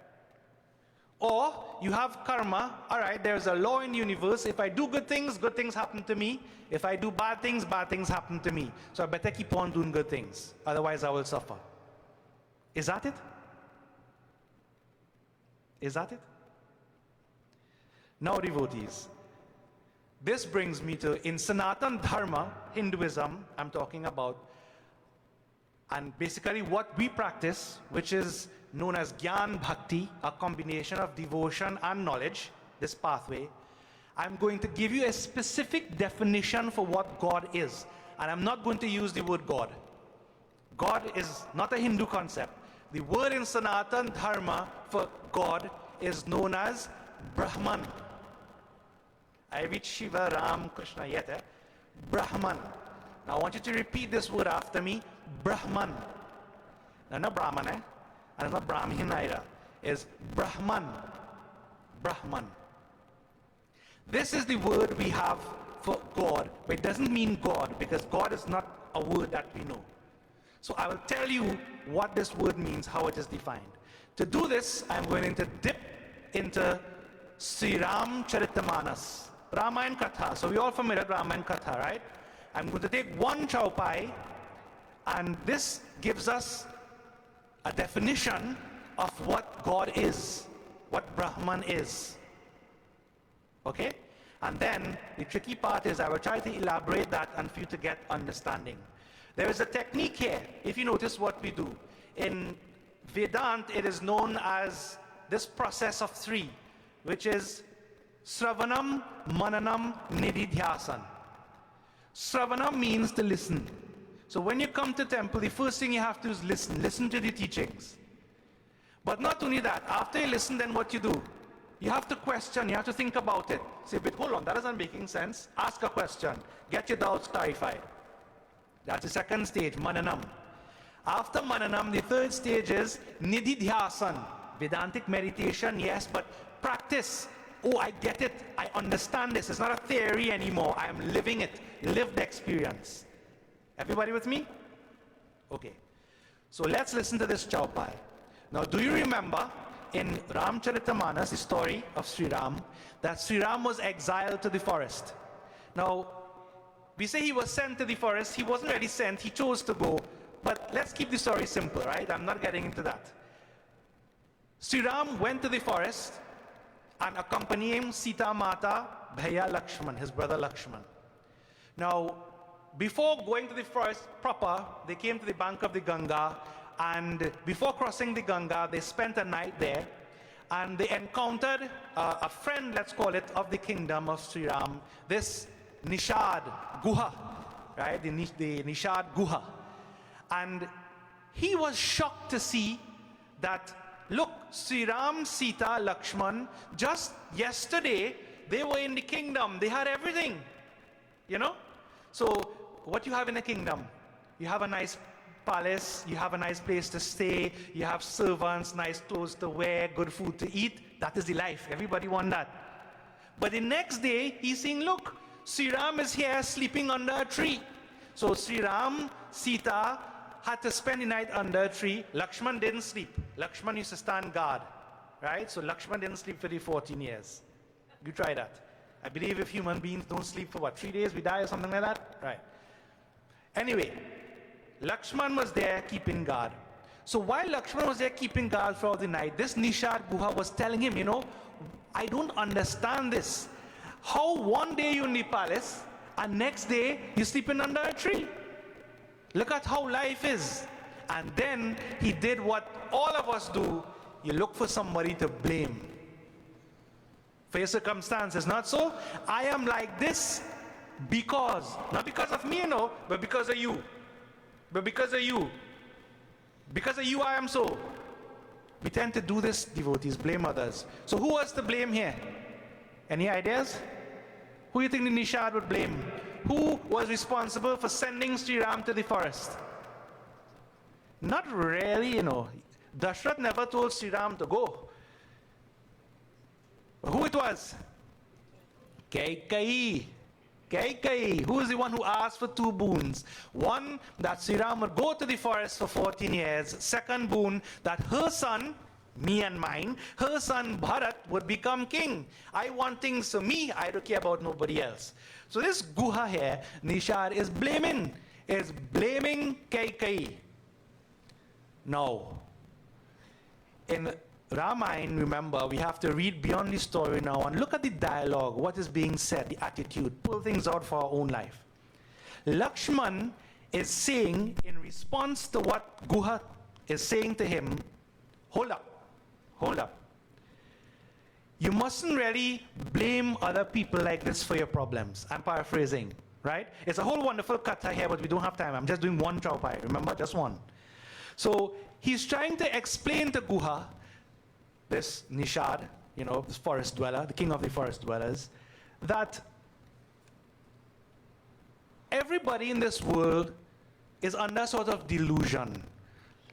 Or you have karma. All right, there's a law in the universe. If I do good things happen to me. If I do bad things happen to me. So I better keep on doing good things. Otherwise, I will suffer. Is that it? Is that it? Now, devotees, this brings me to, in Sanatan Dharma, Hinduism, I'm talking about, and basically what we practice, which is known as Gyan Bhakti, a combination of devotion and knowledge, this pathway. I'm going to give you a specific definition for what God is. And I'm not going to use the word God. God is not a Hindu concept. The word in Sanatan Dharma for God is known as Brahman. I read Shiva, Ram, Krishna yet. Brahman. Now I want you to repeat this word after me. Brahman. Now not Brahman, and it's not Brahmin either. It's Brahman. Brahman. This is the word we have for God, but it doesn't mean God, because God is not a word that we know. So I will tell you what this word means, how it is defined. To do this, I'm going to dip into Sri Ram Charitamanas, Ramayana Katha. So we're all familiar with Ramayana Katha, right? I'm going to take one chaupai, and this gives us a definition of what God is, what Brahman is. Okay? And then the tricky part is I will try to elaborate that and for you to get understanding. There is a technique here, if you notice what we do. In Vedant, it is known as this process of three, which is Sravanam, Mananam, Nididhyasan. Sravanam means to listen. So when you come to temple, the first thing you have to do is listen to the teachings. But not only that, after you listen, then what you do? You have to question, you have to think about it. Say, but hold on, that isn't making sense. Ask a question, get your doubts clarified. That's the second stage, Mananam. After Mananam, the third stage is Nididhyasan. Vedantic meditation, yes, but practice. Oh, I get it, I understand this. It's not a theory anymore, I am living it, lived experience. Everybody with me? Okay. So let's listen to this chaupai. Now, do you remember in Ramcharitamanas, the story of Sri Ram, that Sri Ram was exiled to the forest? Now, we say he was sent to the forest. He wasn't really sent, he chose to go. But let's keep the story simple, right? I'm not getting into that. Sri Ram went to the forest and accompanying Sita Mata, Bhaiya Lakshman, his brother Lakshman. Now, before going to the forest proper, they came to the bank of the Ganga, and before crossing the Ganga, they spent a night there, and they encountered a friend, let's call it, of the kingdom of Sri Ram, this Nishad Guha, right? The Nishad Guha. And he was shocked to see that, look, Sri Ram, Sita, Lakshman, just yesterday, they were in the kingdom. They had everything, you know? So, what you have in a kingdom? You have a nice palace, you have a nice place to stay, you have servants, nice clothes to wear, good food to eat. That is the life. Everybody want that. But the next day, he's saying, look, Sri Ram is here sleeping under a tree. So Sri Ram, Sita had to spend the night under a tree. Lakshman didn't sleep. Lakshman used to stand guard, right? So Lakshman didn't sleep for the 14 years. You try that. I believe if human beings don't sleep for what, 3 days, we die or something like that? Right. Anyway, Lakshman was there keeping guard. So while Lakshman was there keeping guard throughout the night, this Nishad Guha was telling him, you know, I don't understand this. How one day you're in the palace and next day you're sleeping under a tree? Look at how life is. And then he did what all of us do. You look for somebody to blame for your circumstances, not so? I am like this because, not because of me, you know, but because of you. But because of you. Because of you, I am so. We tend to do this, devotees, blame others. So who was to blame here? Any ideas? Who do you think the Nishad would blame? Who was responsible for sending Sri Ram to the forest? Not really, you know. Dashrath never told Sri Ram to go. Who it was? Kaikeyi. Kaikeyi. Who is the one who asked for two boons? One, that Sri Ram would go to the forest for 14 years. Second boon, that her son, me and mine, her son Bharat would become king. I want things for me, I don't care about nobody else. So this Guha here, Nishad, is blaming Kaikeyi. Now, in Ramayana, remember, we have to read beyond the story now and look at the dialogue, what is being said, the attitude, pull things out for our own life. Lakshman is saying, in response to what Guha is saying to him, hold up. You mustn't really blame other people like this for your problems. I'm paraphrasing, right? It's a whole wonderful katha here, but we don't have time. I'm just doing one chaupai, remember, just one. So he's trying to explain to Guha, this Nishad, you know, this forest dweller, the king of the forest dwellers, that everybody in this world is under sort of delusion.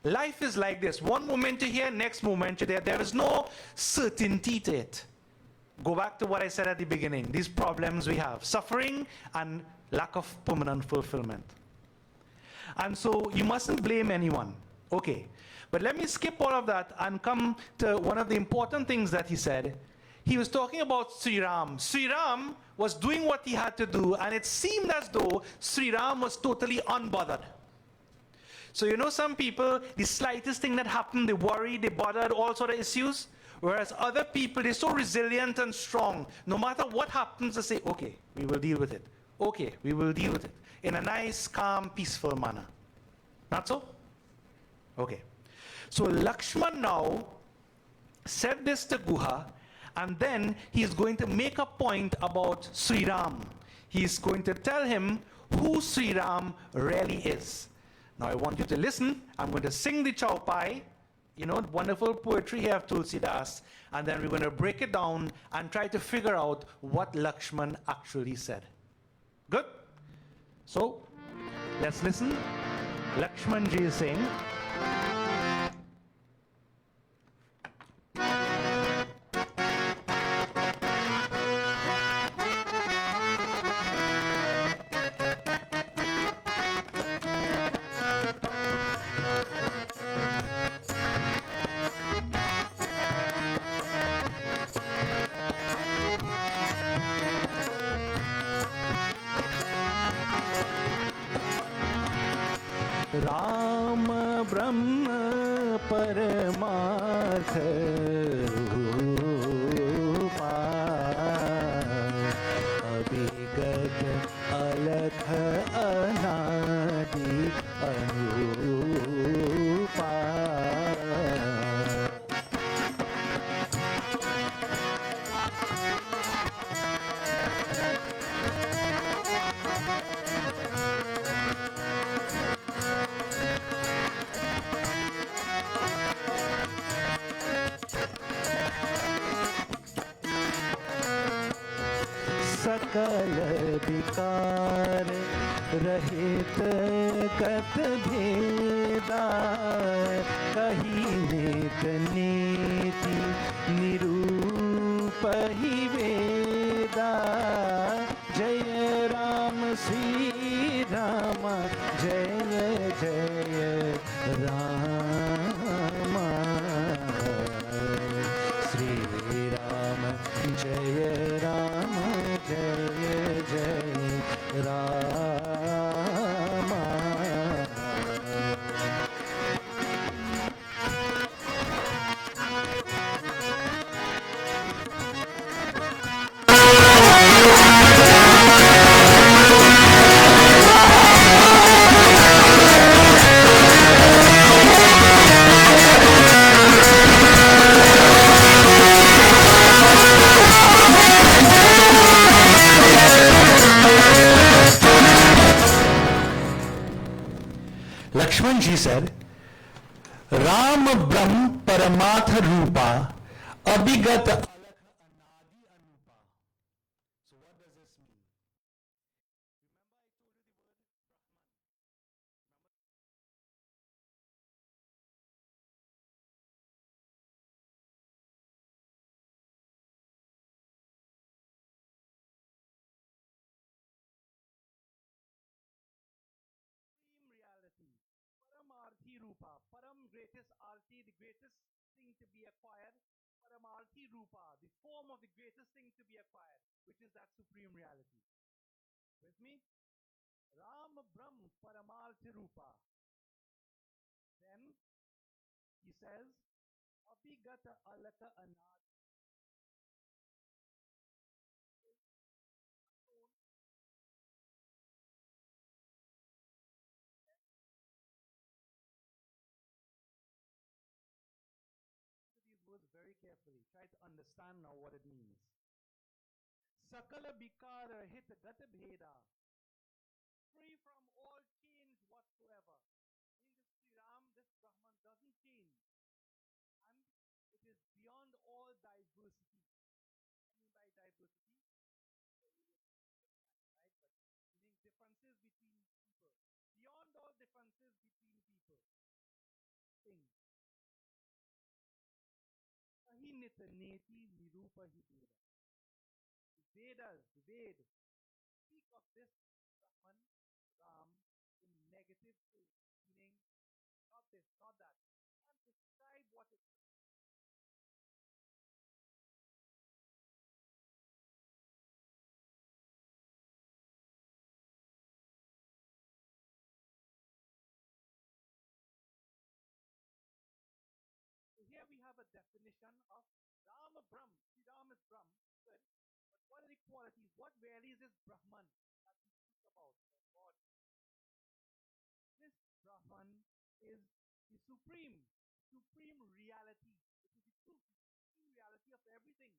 Life is like this. One moment you're here, next moment you're there. There is no certainty to it. Go back to what I said at the beginning. These problems we have. Suffering and lack of permanent fulfillment. And so you mustn't blame anyone. Okay. But let me skip all of that and come to one of the important things that he said. He was talking about Sri Ram. Sri Ram was doing what he had to do, and it seemed as though Sri Ram was totally unbothered. So you know, some people, the slightest thing that happened, they worry, they bothered, all sort of issues. Whereas other people, they're so resilient and strong. No matter what happens, they say, okay, we will deal with it. Okay, we will deal with it. In a nice, calm, peaceful manner. Not so? Okay. So Lakshman now said this to Guha, and then he's going to make a point about Sri Ram. He's going to tell him who Sri Ram really is. Now I want you to listen. I'm going to sing the Chaupai, you know, wonderful poetry here of Tulsidas, and then we're going to break it down and try to figure out what Lakshman actually said. Good? So, let's listen. Lakshman ji is saying, Ram ब्रह्म परमार्थ रूपा अभिगत अलख अनादि अनुरूपा सकल विकार रहित कत भेदा कही नेत नीति निरूप ही वेदा जय राम श्री राम जय जय राम श्री राम जय राम जय जय Ram Lakshman ji said, Ram Brahm Paramatha Rupa Abhigat Alakha Anadi Anupa. So what does this mean? Reality, Paramarthi Rupa, Param greatest arti, the greatest thing to be acquired, Paramarthi Rupa, the form of the greatest thing to be acquired, which is that supreme reality. With me? Ram Brahm Paramarthi Rupa. Then he says, Abhigata Alaka Anad. These words very carefully. Try to understand now what it means. Sakala Bikara Hit Gata Bheda. Free from all change whatsoever. Means this Sri Ram, this Brahman doesn't change. And it is beyond all diversity. What I mean by diversity? Right? But meaning differences between people. Beyond all differences between people. Things. Ahinita neti nirupa hi Veda. The Vedas, the Ved, speak of this Brahman, Ram, in negative terms, meaning not this, not that. a definition of Rama Brahm. See, Ram is Brahm, good. But what are the qualities? What really is this Brahman that we speak about? God. This Brahman is the supreme reality. It is the truth, the supreme reality of everything.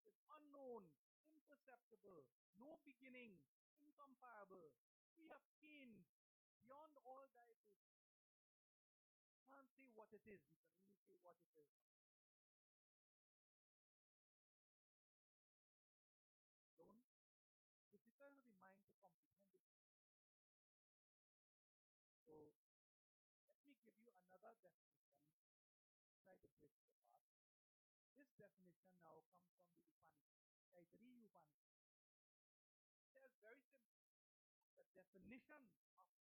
It is unknown, imperceptible, no beginning, incomparable, free of change, beyond all diabetes. Can't say what it is. You can only say what it is. Alone, difficult for the mind to comprehend it. So let me give you another definition. Try to break it apart. This definition now comes from the Upanishad. Taittiriya Upanishad. It says very simply the definition of Brahman.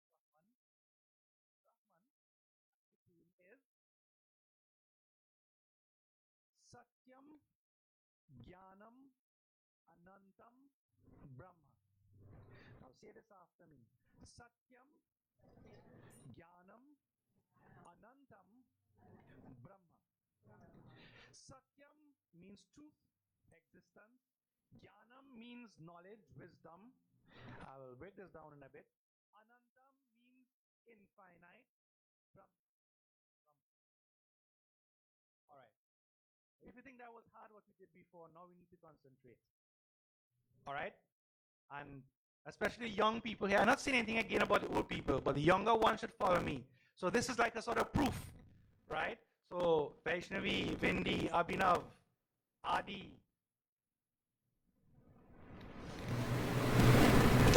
Brahman is Satyam Jnanam Anantam Brahma. Now say this after me. Satyam Jnanam Anantam Brahma. Satyam means truth, existence. Jnanam means knowledge, wisdom. I will break this down in a bit. Anantam means infinite. Brahma. Alright. If you think that was hard what we did before, now we need to concentrate. Alright? And especially young people here. I'm not saying anything again about the old people, but the younger ones should follow me. So this is like a sort of proof, right? So Vaishnavi, Vindi, Abhinav, Adi.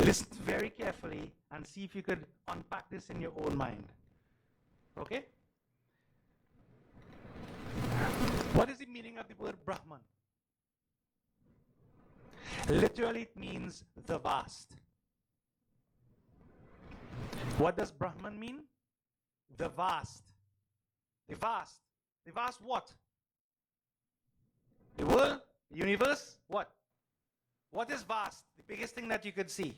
Listen very carefully and see if you could unpack this in your own mind. Okay? What is the meaning of the word Brahman? Literally, it means the vast. What does Brahman mean? The vast. The vast. The vast what? The world? The universe? What? What is vast? The biggest thing that you could see.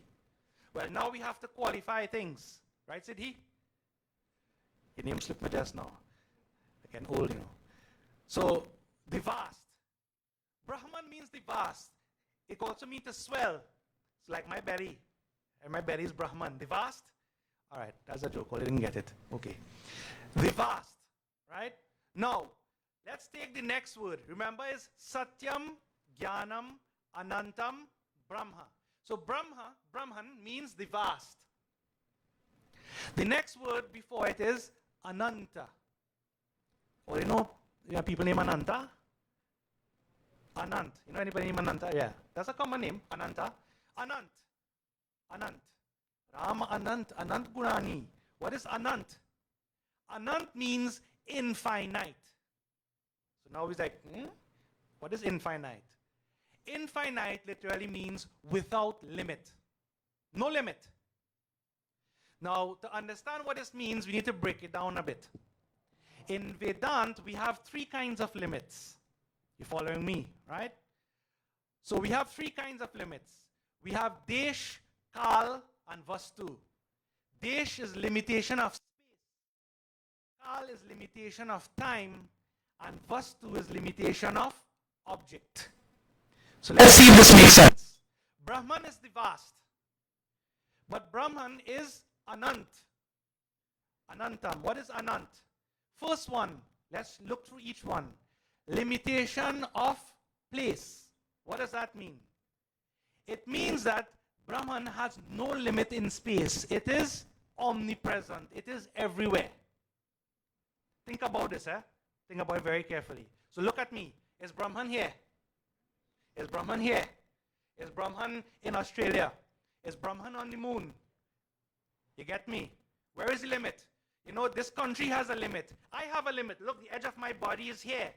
Well, now we have to qualify things. Right, Siddhi? Your name slipped my just now. I get old, you know. So, the vast. Brahman means the vast. It also means to swell. It's like my belly. And my belly is Brahman. The vast? Alright, that's a joke. I didn't get it. Okay. The vast. Right? Now, let's take the next word. Remember, is Satyam, Jnanam, Anantam, Brahma. So Brahman means the vast. The next word before it is Ananta. Or you know people named Ananta? Anant. You know anybody named Ananta? Yeah. That's a common name. Ananta. Anant. Rama Anant. Anant Gunani. What is Anant? Anant means infinite. So now he's like, what is infinite? Infinite literally means without limit. No limit. Now, to understand what this means, we need to break it down a bit. In Vedanta, we have three kinds of limits. You're following me, right? So we have three kinds of limits. We have Desh, Kal, and Vastu. Desh is limitation of space. Kal is limitation of time. And Vastu is limitation of object. So let's see if this makes sense. Brahman is the vast. But Brahman is Anant. Anantam. What is Anant? First one, let's look through each one. Limitation of place. What does that mean? It means that Brahman has no limit in space. It is omnipresent. It is everywhere. Think about this, eh? Think about it very carefully. So look at me. Is Brahman here? Is Brahman here? Is Brahman in Australia? Is Brahman on the moon? You get me? Where is the limit? You know, this country has a limit. I have a limit. Look, the edge of my body is here.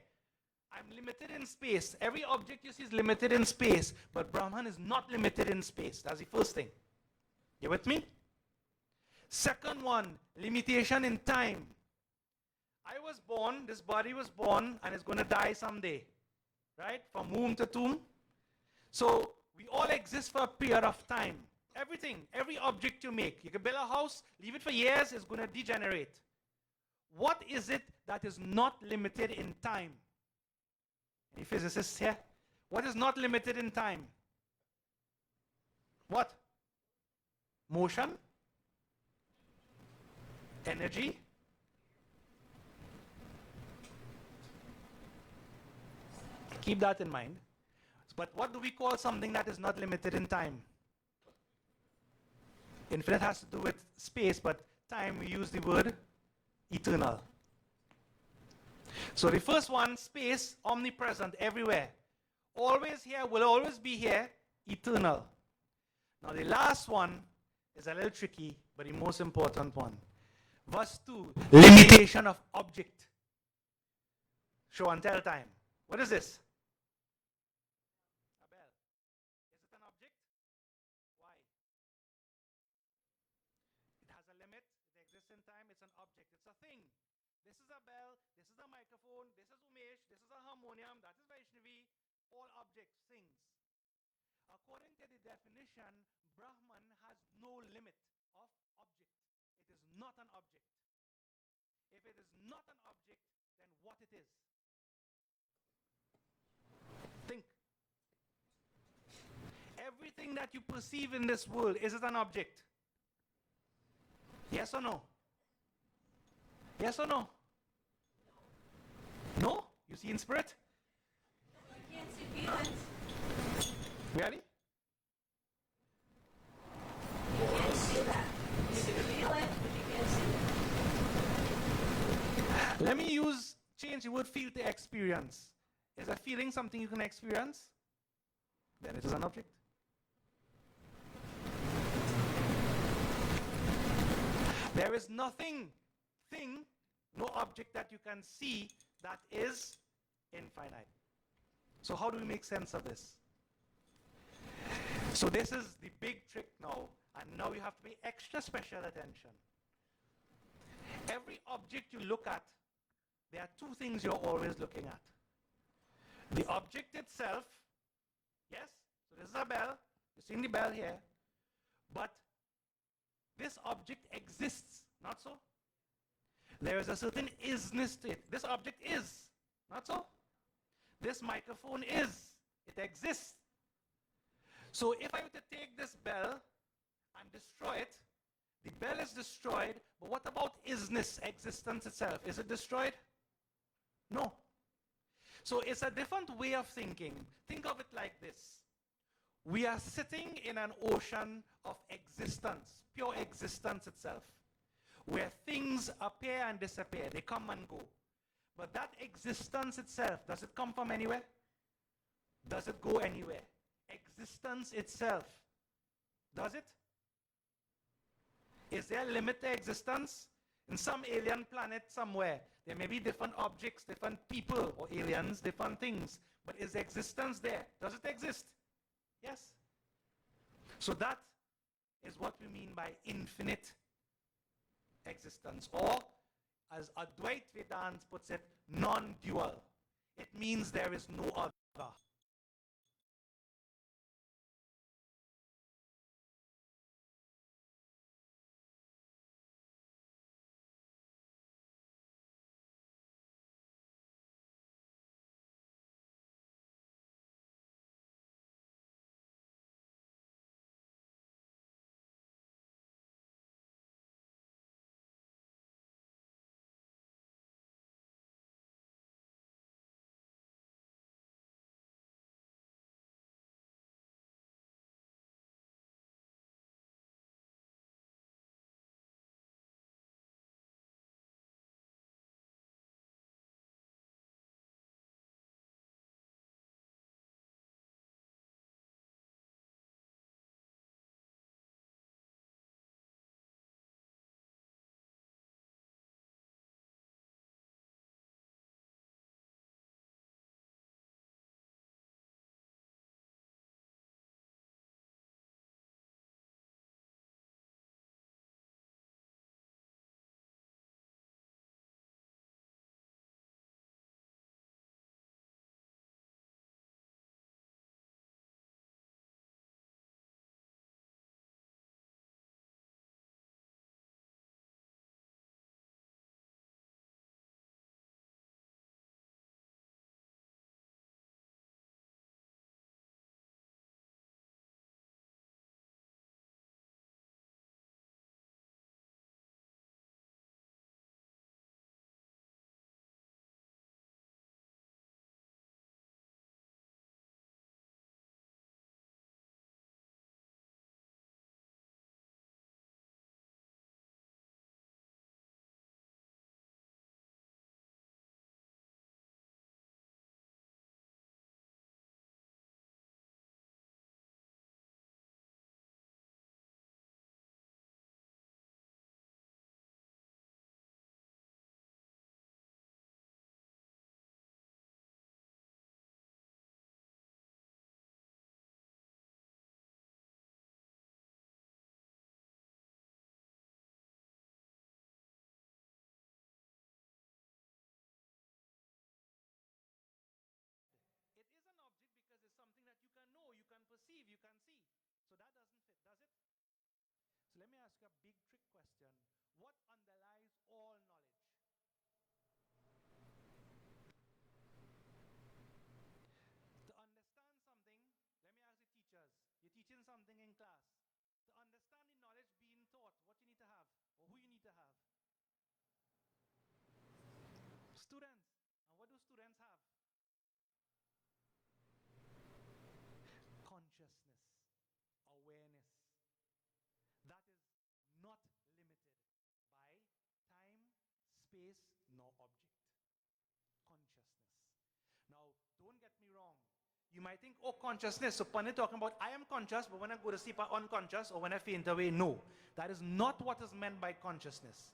I'm limited in space. Every object you see is limited in space. But Brahman is not limited in space. That's the first thing. You with me? Second one, limitation in time. I was born, this body was born, and it's going to die someday. Right? From womb to tomb. So, we all exist for a period of time. Everything, every object you make. You can build a house, leave it for years, it's going to degenerate. What is it that is not limited in time? physicists here? What is not limited in time? What? Motion? Energy? Keep that in mind. But what do we call something that is not limited in time? Infinite has to do with space, but time, we use the word eternal. So the first one, space, omnipresent, everywhere. Always here, will always be here, eternal. Now the last one is a little tricky, but the most important one. Verse 2, limitation of object. Show and tell time. What is this? A bell. Is it an object? Why? It has a limit. It exists in time. It's an object. It's a thing. This is a bell. This is a microphone. This is Umesh. This is a harmonium. That is Vaishnavi. All objects, things. According to the definition, Brahman has no limit of object. It is not an object. If it is not an object, then what it is? Think. Everything that you perceive in this world, is it an object? Yes or no? Yes or no? No? You see in spirit? You can't see feelings. Really? You can't see that. You can feel it, but you can't see it. Let me change the word feel to experience. Is a feeling something you can experience? Then it is an object. There is nothing, no object that you can see that is infinite. So how do we make sense of this? So this is the big trick now, and now you have to pay extra special attention. Every object you look at, there are two things you're always looking at. The object itself, yes, so this is a bell, you're seeing the bell here, but this object exists, not so? There is a certain isness to it. This object is, not so? This microphone is, it exists. So if I were to take this bell and destroy it, the bell is destroyed, but what about isness, existence itself? Is it destroyed? No. So it's a different way of thinking. Think of it like this. We are sitting in an ocean of existence, pure existence itself, where things appear and disappear, they come and go. But that existence itself, does it come from anywhere? Does it go anywhere? Existence itself, does it? Is there a limit to existence? In some alien planet somewhere, there may be different objects, different people or aliens, different things. But is existence there? Does it exist? Yes. So that is what we mean by infinite existence. Or, as Advait Vedanta puts it, non-dual. It means there is no other. you can't see. So that doesn't fit, does it? So let me ask you a big trick question. What underlies all knowledge? To understand something, let me ask the teachers. You're teaching something in class. To understand the knowledge being taught, what you need to have, or who you need to have? Students. And what do students have? Consciousness, awareness. That is not limited by time, space, nor object. Consciousness. Now, don't get me wrong. You might think, oh, consciousness. So, Pandit talking about, I am conscious, but when I go to sleep, I'm unconscious, or when I faint away. No. That is not what is meant by consciousness.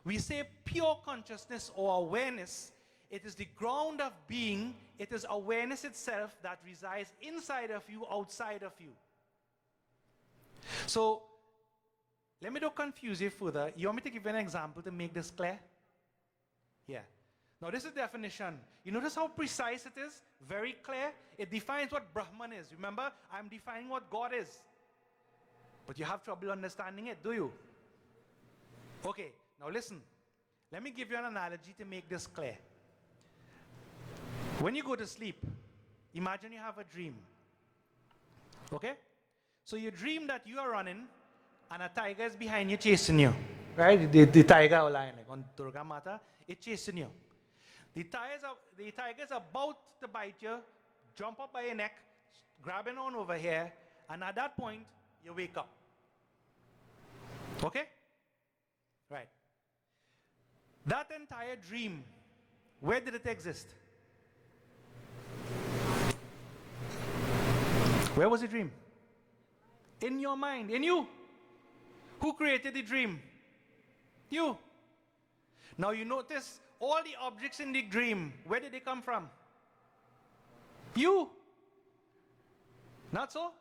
We say pure consciousness or awareness. It is the ground of being. It is awareness itself that resides inside of you, outside of you. So, let me not confuse you further. You want me to give you an example to make this clear? Yeah. Now, this is the definition. You notice how precise it is? Very clear. It defines what Brahman is. Remember, I'm defining what God is. But you have trouble understanding it, do you? Okay, now listen. Let me give you an analogy to make this clear. When you go to sleep, imagine you have a dream. Okay? So you dream that you are running and a tiger is behind you chasing you. Right? The tiger or lion, like on Durga Mata, it's chasing you. The tiger is about to bite you, jump up by your neck, grabbing on over here, and at that point, you wake up. Okay? Right. That entire dream, where did it exist? Where was the dream? In your mind, in you. Who created the dream? You. Now you notice all the objects in the dream, where did they come from? You. Not so?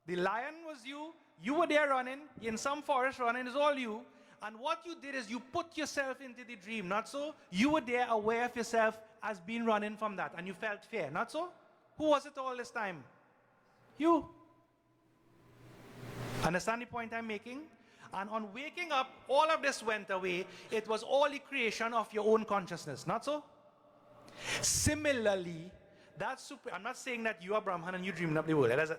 The lion was you. You were there running. In some forest running. It's all you. And what you did is you put yourself into the dream. Not so? You were there aware of yourself as being running from that. And you felt fear. Not so? Who was it all this time? You. Understand the point I'm making? And on waking up, all of this went away. It was all the creation of your own consciousness. Not so? Similarly, I'm not saying that you are Brahman and you dreamed up the world.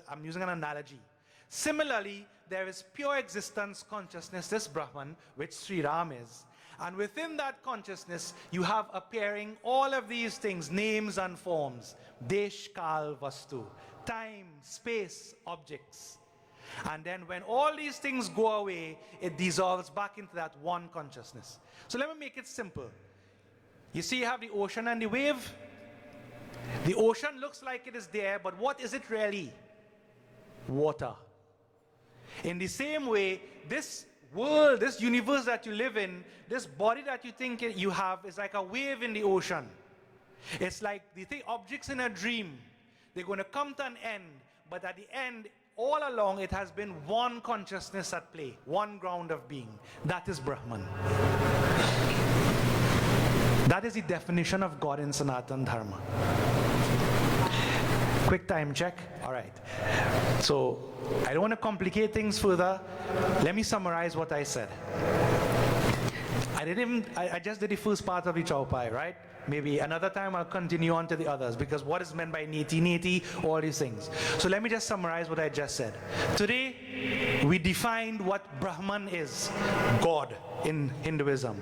I'm using an analogy. Similarly, there is pure existence consciousness, this Brahman, which Sri Ram is. And within that consciousness, you have appearing all of these things, names and forms. Desh, Kal, Vastu. Time, space, objects. And then when all these things go away, it dissolves back into that one consciousness. So let me make it simple. You see, you have the ocean and the wave. The ocean looks like it is there, but what is it really? Water. In the same way, this world, this universe that you live in, this body that you think you have is like a wave in the ocean. It's like the objects in a dream. They're going to come to an end, but at the end, all along, it has been one consciousness at play, one ground of being. That is Brahman. That is the definition of God in Sanatana Dharma. Quick time check. All right. So, I don't want to complicate things further. Let me summarize what I said. I just did the first part of the Chaupai, right? Maybe another time I'll continue on to the others, because what is meant by neti, all these things. So let me just summarize what I just said. Today, we defined what Brahman is, God in Hinduism.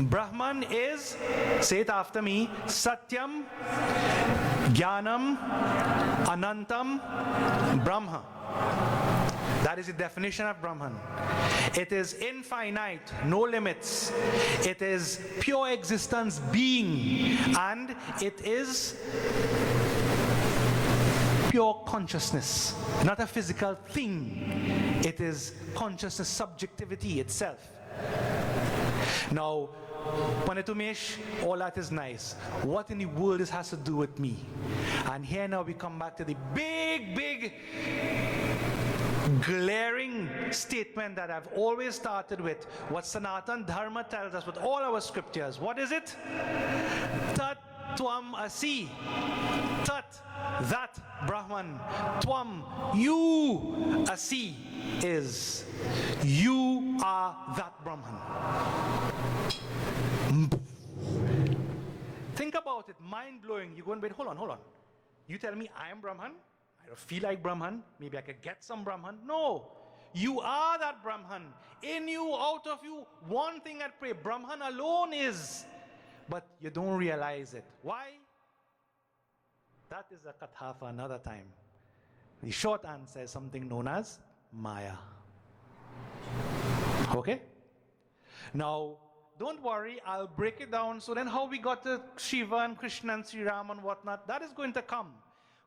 Brahman is, say it after me, Satyam, Jnanam, Anantam, Brahma. That is the definition of Brahman. It is infinite, no limits. It is pure existence, being. And it is pure consciousness, not a physical thing. It is consciousness, subjectivity itself. Now, Panitumesh, all that is nice. What in the world this has to do with me? And here now we come back to the big glaring statement that I've always started with, what Sanatana Dharma tells us with all our scriptures. What is it? Tat Tvam Asi. Tat, that, Brahman. Brahman. Tvam, you, asi, is. You are that Brahman. Think about it, mind-blowing. You go and wait, hold on. You tell me I am Brahman? I don't feel like Brahman. Maybe I could get some Brahman. No. You are that Brahman. In you, out of you, one thing at play. Brahman alone is. But you don't realize it. Why? That is a katha for another time. The short answer is something known as Maya. Okay? Now, don't worry, I'll break it down. So then how we got to Shiva and Krishna and Sri Ram and whatnot, that is going to come.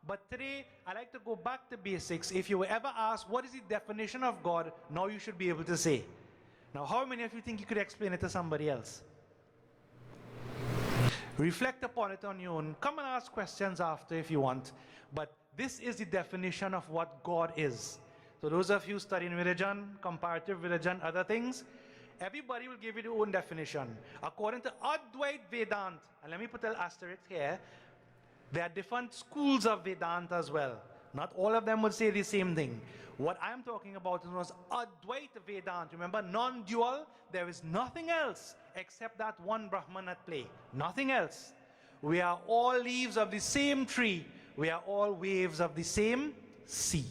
But today, I like to go back to basics. If you were ever asked, what is the definition of God? Now you should be able to say. Now, how many of you think you could explain it to somebody else? Reflect upon it on your own. Come and ask questions after if you want. But this is the definition of what God is. So those of you studying religion, comparative religion, other things, everybody will give you their own definition. According to Advait Vedanta, and let me put an asterisk here, there are different schools of Vedanta as well. Not all of them will say the same thing. What I'm talking about is Advaita Vedanta. Remember, non-dual, there is nothing else except that one Brahman at play. Nothing else. We are all leaves of the same tree. We are all waves of the same sea.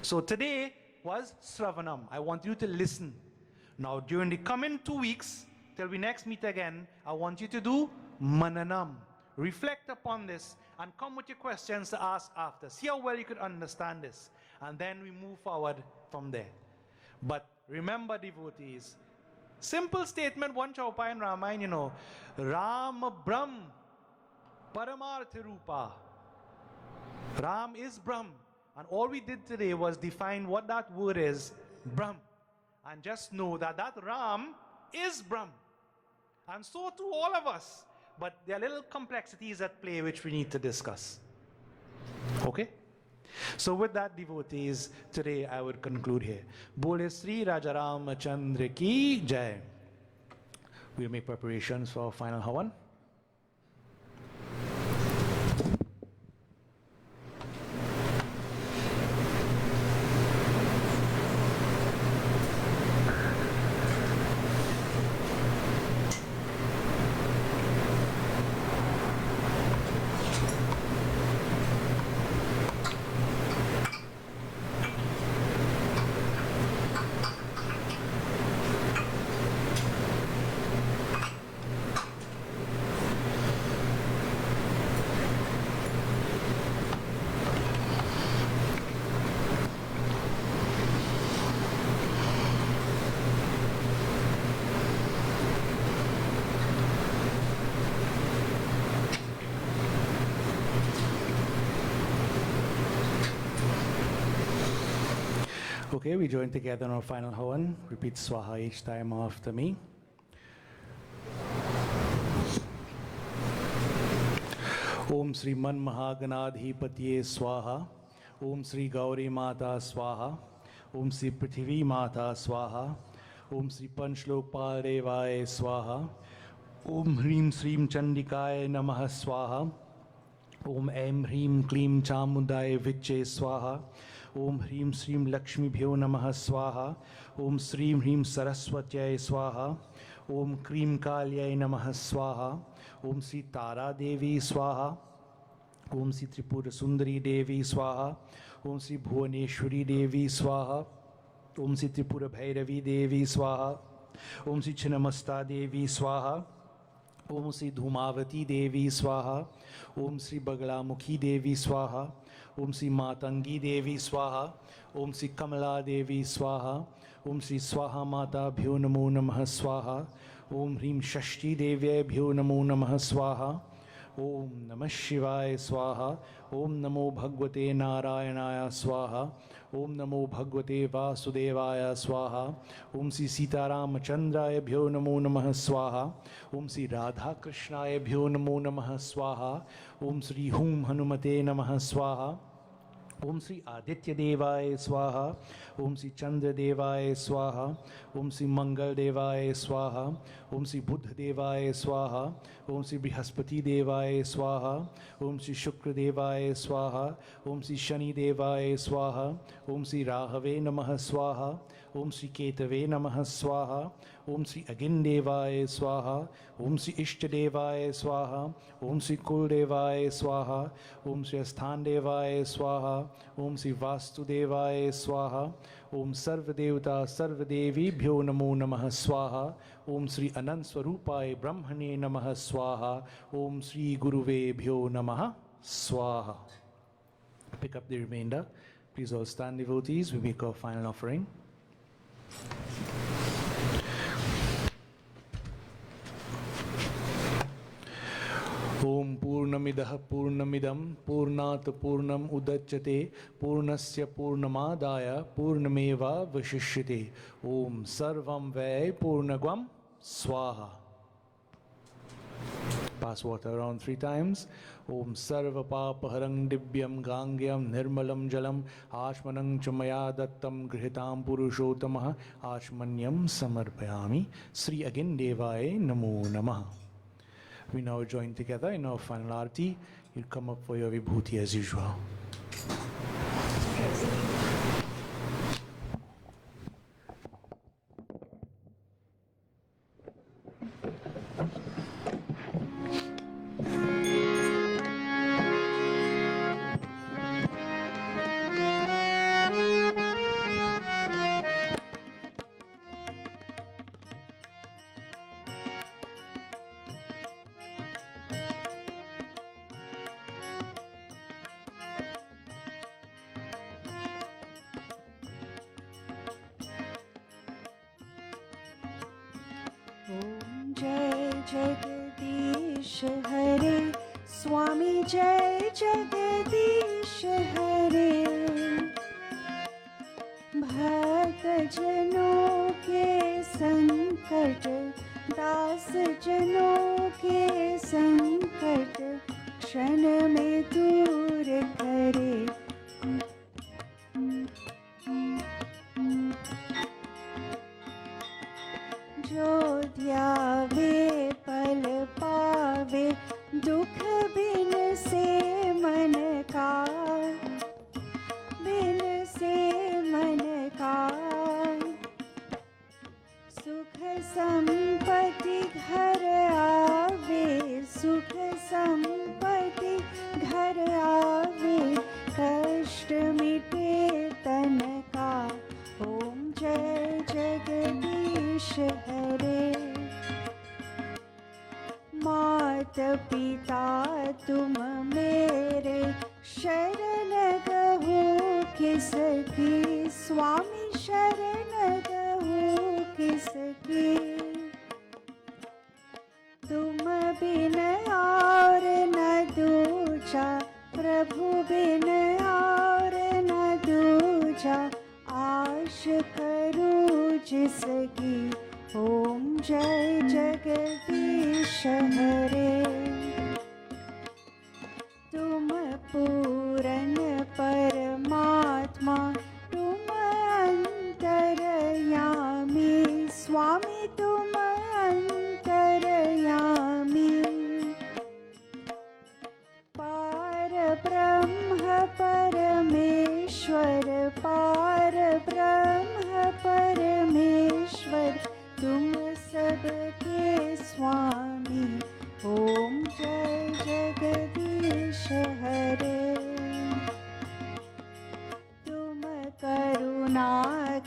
So today was Sravanam. I want you to listen. Now during the coming 2 weeks, till we next meet again, I want you to do Mananam. Reflect upon this and come with your questions to ask after. See how well you could understand this. And then we move forward from there. But remember, devotees, simple statement, one chaupai in Ramayana, you know, Ram Brahm, Paramartha Rupa. Ram is Brahm. And all we did today was define what that word is, Brahm. And just know that that Ram is Brahm. And so too all of us. But there are little complexities at play which we need to discuss. Okay? So with that, devotees, today I would conclude here. Bole Sri Raja Ramachandra ki Jai. We'll make preparations for final Havan. Okay, we join together on our final Havan. Repeat Swaha each time after me. Om Sri Man Mahaganadhipatye Swaha. Om Sri Gauri Mata Swaha. Om Sri Prithvi Mata Swaha. Om Sri Panchlokpal Devaya Swaha. Om Hrim Srim Chandikaya Namaha Swaha. Om Aim Hrim Klim Chamudaya Vichye Swaha. Om Hrim Srim Lakshmi Bhyo Namaha Swaha. Om Srim Hrim Saraswatyay Swaha. Om Krim Kalyay Namaha Swaha. Om Sri Tara Devi Swaha. Om Sri Tripura Sundari Devi Swaha. Om Sri Bhuvaneshwari Devi Swaha. Om Sri Tripura Bhairavi Devi Swaha. Om Sri Chinnamasta Devi Swaha. Om Sri Dhumavati Devi Swaha. Om Sri Bagalamukhi Devi Swaha. Om Sri Matangi Devi Swaha. Om Sri Kamala Devi Swaha. Om Sri Swaha Mata Bhyo Namo Namaha Swaha. Om Hrim Shashti Devya Bhyo Namo Namaha Swaha. Om Namah Shivaya Swaha. Om Namo Bhagavate Narayanaya Swaha. Om Namo Bhagavate Vasudevaya Swaha. Om Sri Sitaramachandraya Bhyo Namo Namaha Swaha. Om Sri Radha Krishnaya Bhyo Namo Namaha Swaha. Om Sri Hum Hanumate Namaha Swaha. Om Sri Aditya Devaya Swaha, Om Sri Chandra Devaya Swaha, Om Sri Mangal Devaya Swaha, Om Sri Buddha Devaya Swaha, Om Sri Brihaspati Devaya Swaha, Om Sri Shukra Devaya Swaha, Om Sri Shani Devaya Swaha, Om Sri Rahave Namaha Swaha, Om Sri Ketave Namaha Swaha, Om Sri Agindevaya Swaha, Om Sri Ishtadevaya Swaha, Om Sri Kuldevaya Swaha, Om Sri Asthandevaya Swaha, Om Sri Vastudevaya Swaha, Om Sarvadevata Sarvadevibhyo Namo Namaha Swaha, Om Sri Anant Swarupai Brahmane Namaha Swaha, Om Sri Guruvebhyo Namaha Swaha. Pick up the remainder. Please all stand, devotees. We make our final offering. Om Purnamidah Purnamidam Purnat Purnam Udachyate Purnasya Purnamadaya Purnameva Vashishyate. Om Sarvam Vai Purnagvam Swaha. Pass water around 3 times. Om Sarva Papaharang Divyam Gangyam Nirmalam Jalam Ashmanang Chamaya Dattam Grihitam Purushottamah Ashmanyam Samarpayami. Sri Agindevaya Namo Namaha. We now join together in our final arti. You'll come up for your vibhuti as usual. Om Jai Jagadish Hare, Swami Jai Jagadish Hare. भक्त जनों के संकट, दास जनों के संकट क्षण में दूर करे. जो ध्यावे पल पावे दुख बिन से मन का, बिन से मन का. सुख संपत्ति घर आवे, सुख संपत्ति घर आवे, कष्ट मिटे तन का. ओम जय जगदीश हरे. मात पिता तुम मेरे, शरण गहु किसकी. स्वामी शरण गहु किसकी. तुम बिन और न दूजा, प्रभु बिन और न दूजा. आश करूं जिसकी. ओम जय जगदीश हरे. तुम पूरन परमात्मा, तुम अंतरयामी. स्वामी तुम अंतरयामी. पार ब्रह्म परमेश्वर, पार ब्रह्म परमेश्वर, तुम सबके स्वामी. ओम जय जगदीश हरे. तुम करुणा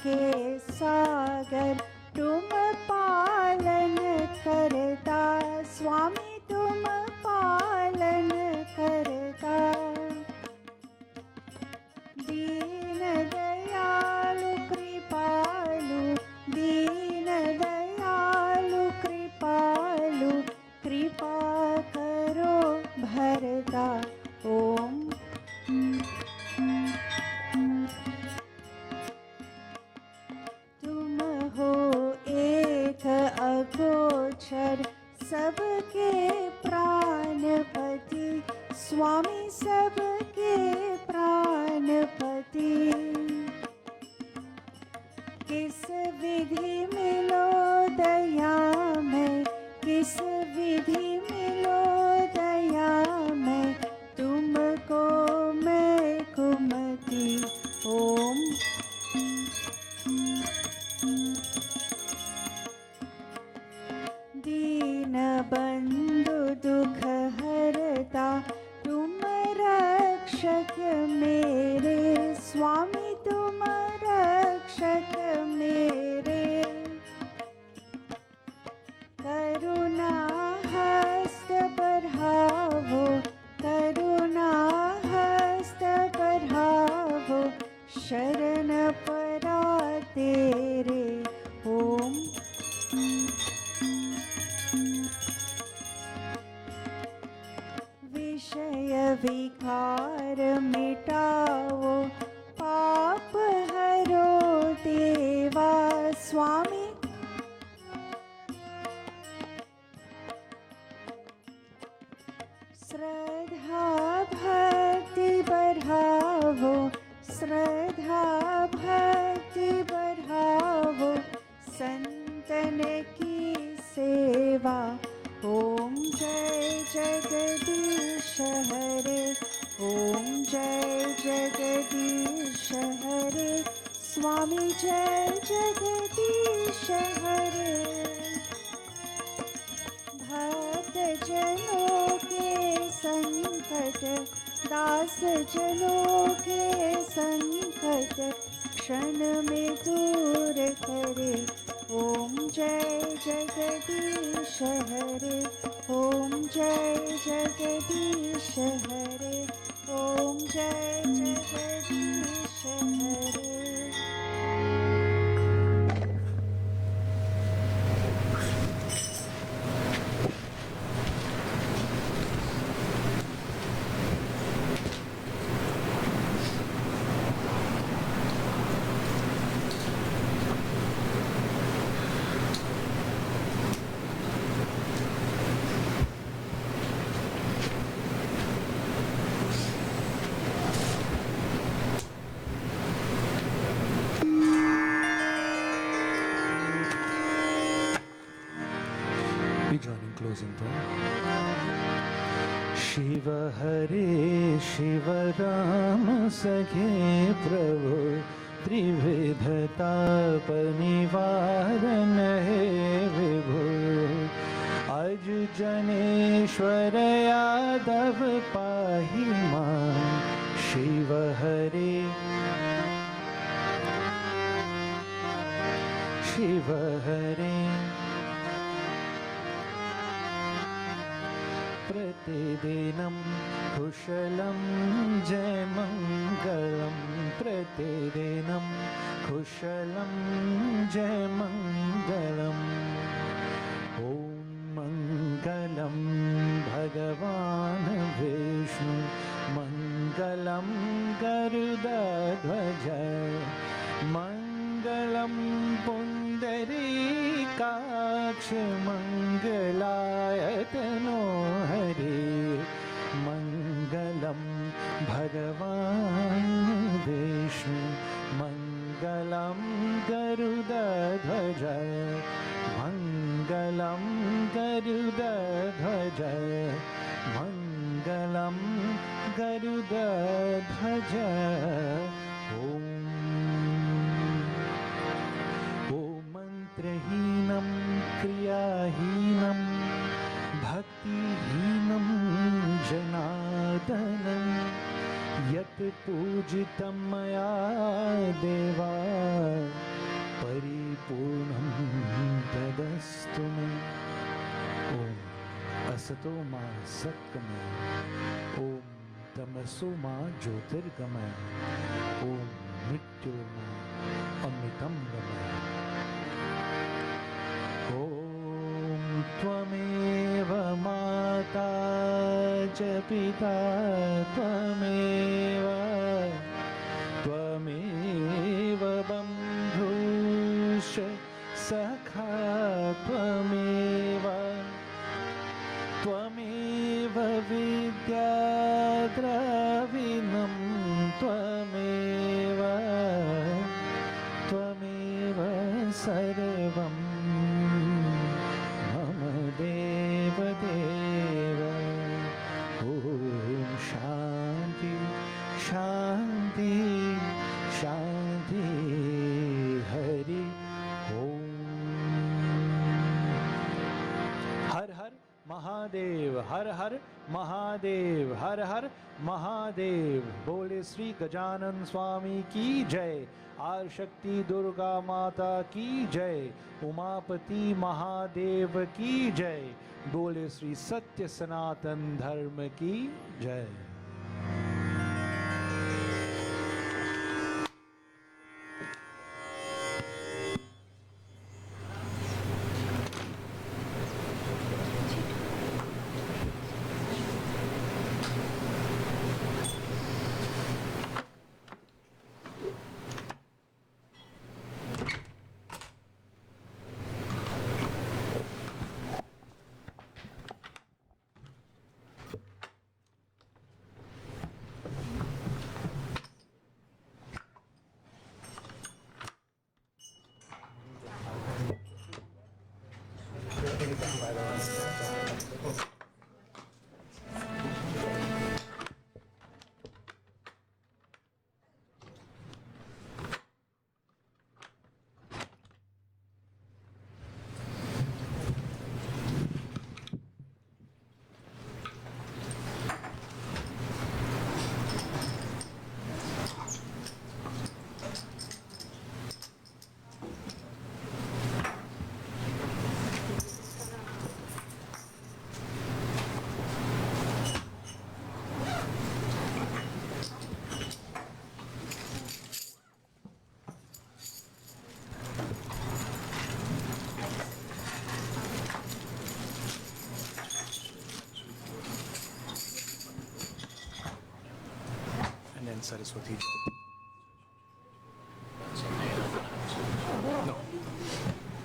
के सागर, तुम पालन करता. स्वामी तुम पालन करता. दीन दयालु कृपालु, दीन दयालु कृपालु, कृपा करो भरता. ओम तुम हो रक्षक मेरे, स्वामी तुम रक्षक मेरे। करुणा हस्त बढ़ावो, करुणा हस्त बढ़ावो, शरण परा तेरे। ओम विषय विकार मिटाओ, पाप हरो देवा स्वामी। श्रद्धा भक्ति बढ़ावो, श्रद्धा भक्ति बढ़ावो, संतन की सेवा। ओम जय जगदीश हरे, ओम जय जगदीश हरे, स्वामी जय जगदीश हरे। भक्त जनों के संकट, दास जनों के संकट, क्षण में दूर करे। ओम जय जगदीश हरे, ओम जय जगदीश हरे, ओम जय जगदीश हरे। We join in closing prayer. Shiva Hare Shiva Ram Sakhe Prabhu, Trividhata Panivaran He Vibhu, Aj Janeshwar Yadav Pahi Man. Shiva Hare Shiva Hare प्रतिदिनं कुशलं जय मङ्गलं, प्रतिदिनं कुशलं जय मङ्गलम्। ॐ मङ्गलं भगवान् विष्णु, मङ्गलं गरुडध्वज, मङ्गलं पुण्डरीकाक्ष, मङ्गलायतनो हरे। मङ्गलं भगवान् विष्णु, मङ्गलं गरुडध्वज, मङ्गलं गरुडध्वज, मङ्गलं गरुडध्वज। ॐ मन्त्रहीनं क्रियाहीनं भक्तिहीनं जनार्दनं, यत् पूजितं मया देवा, परिपूर्णं तदस्तु मे। ॐ असतो मा सत्कमय, ॐ तमसो मा ज्योतिर्गमय, ॐ मृत्योर्मा अमृतं गमय। ॐ त्वमेव माता च पिता त्वमेव, त्वमेव बन्धुश्च सखा त्वमेव, त्वमेव विद्या द्रविणं त्वमेव, त्वमेव सर्वं मम देव देव। ॐ शान्ति शान्ति शान्ति हरि ओम। हर हर महादेव, हर हर महादेव। महादेव, हर हर महादेव। बोले श्री गजानन स्वामी की जय, आर शक्ति दुर्गा माता की जय, उमापति महादेव की जय। बोले श्री सत्य सनातन धर्म की जय। And then Saraswati. No.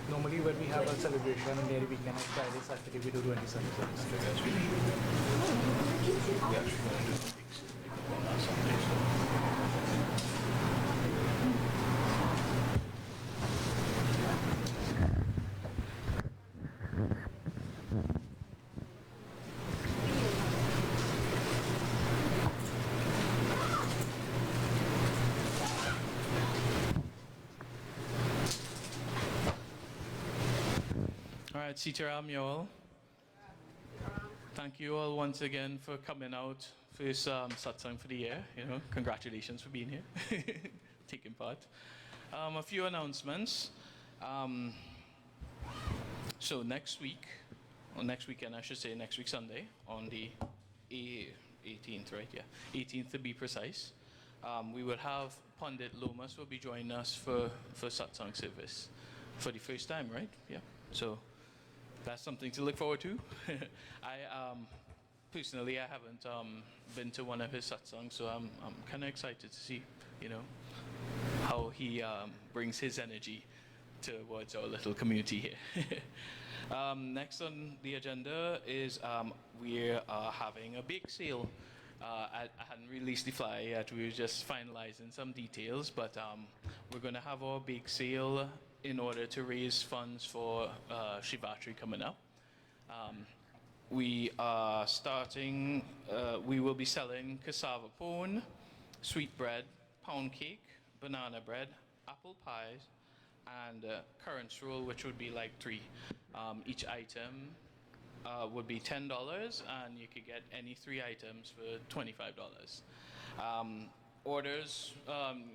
Normally when we have a celebration, maybe we can Friday, Saturday, we do 20 services. All right, Sitaram, you all. Thank you all once again for coming out for this satsang for the year. You know, congratulations for being here, taking part. A few announcements. So next week, or next weekend, I should say, next week Sunday, on the 18th, right? Yeah, 18th to be precise. We will have Pandit Lomas will be joining us for satsang service for the first time, right? Yeah. So that's something to look forward to. I personally, I haven't been to one of his satsangs, so I'm kind of excited to see, you know, how he brings his energy towards our little community here. Next on the agenda is we are having a bake sale. I hadn't released the flyer yet. We were just finalizing some details, but we're going to have our bake sale in order to raise funds for Shivatri coming up. We are starting, we will be selling cassava pone, sweet bread, pound cake, banana bread, apple pies, and currants roll, which would be like 3. Each item would be $10, and you could get any 3 items for $25. Orders,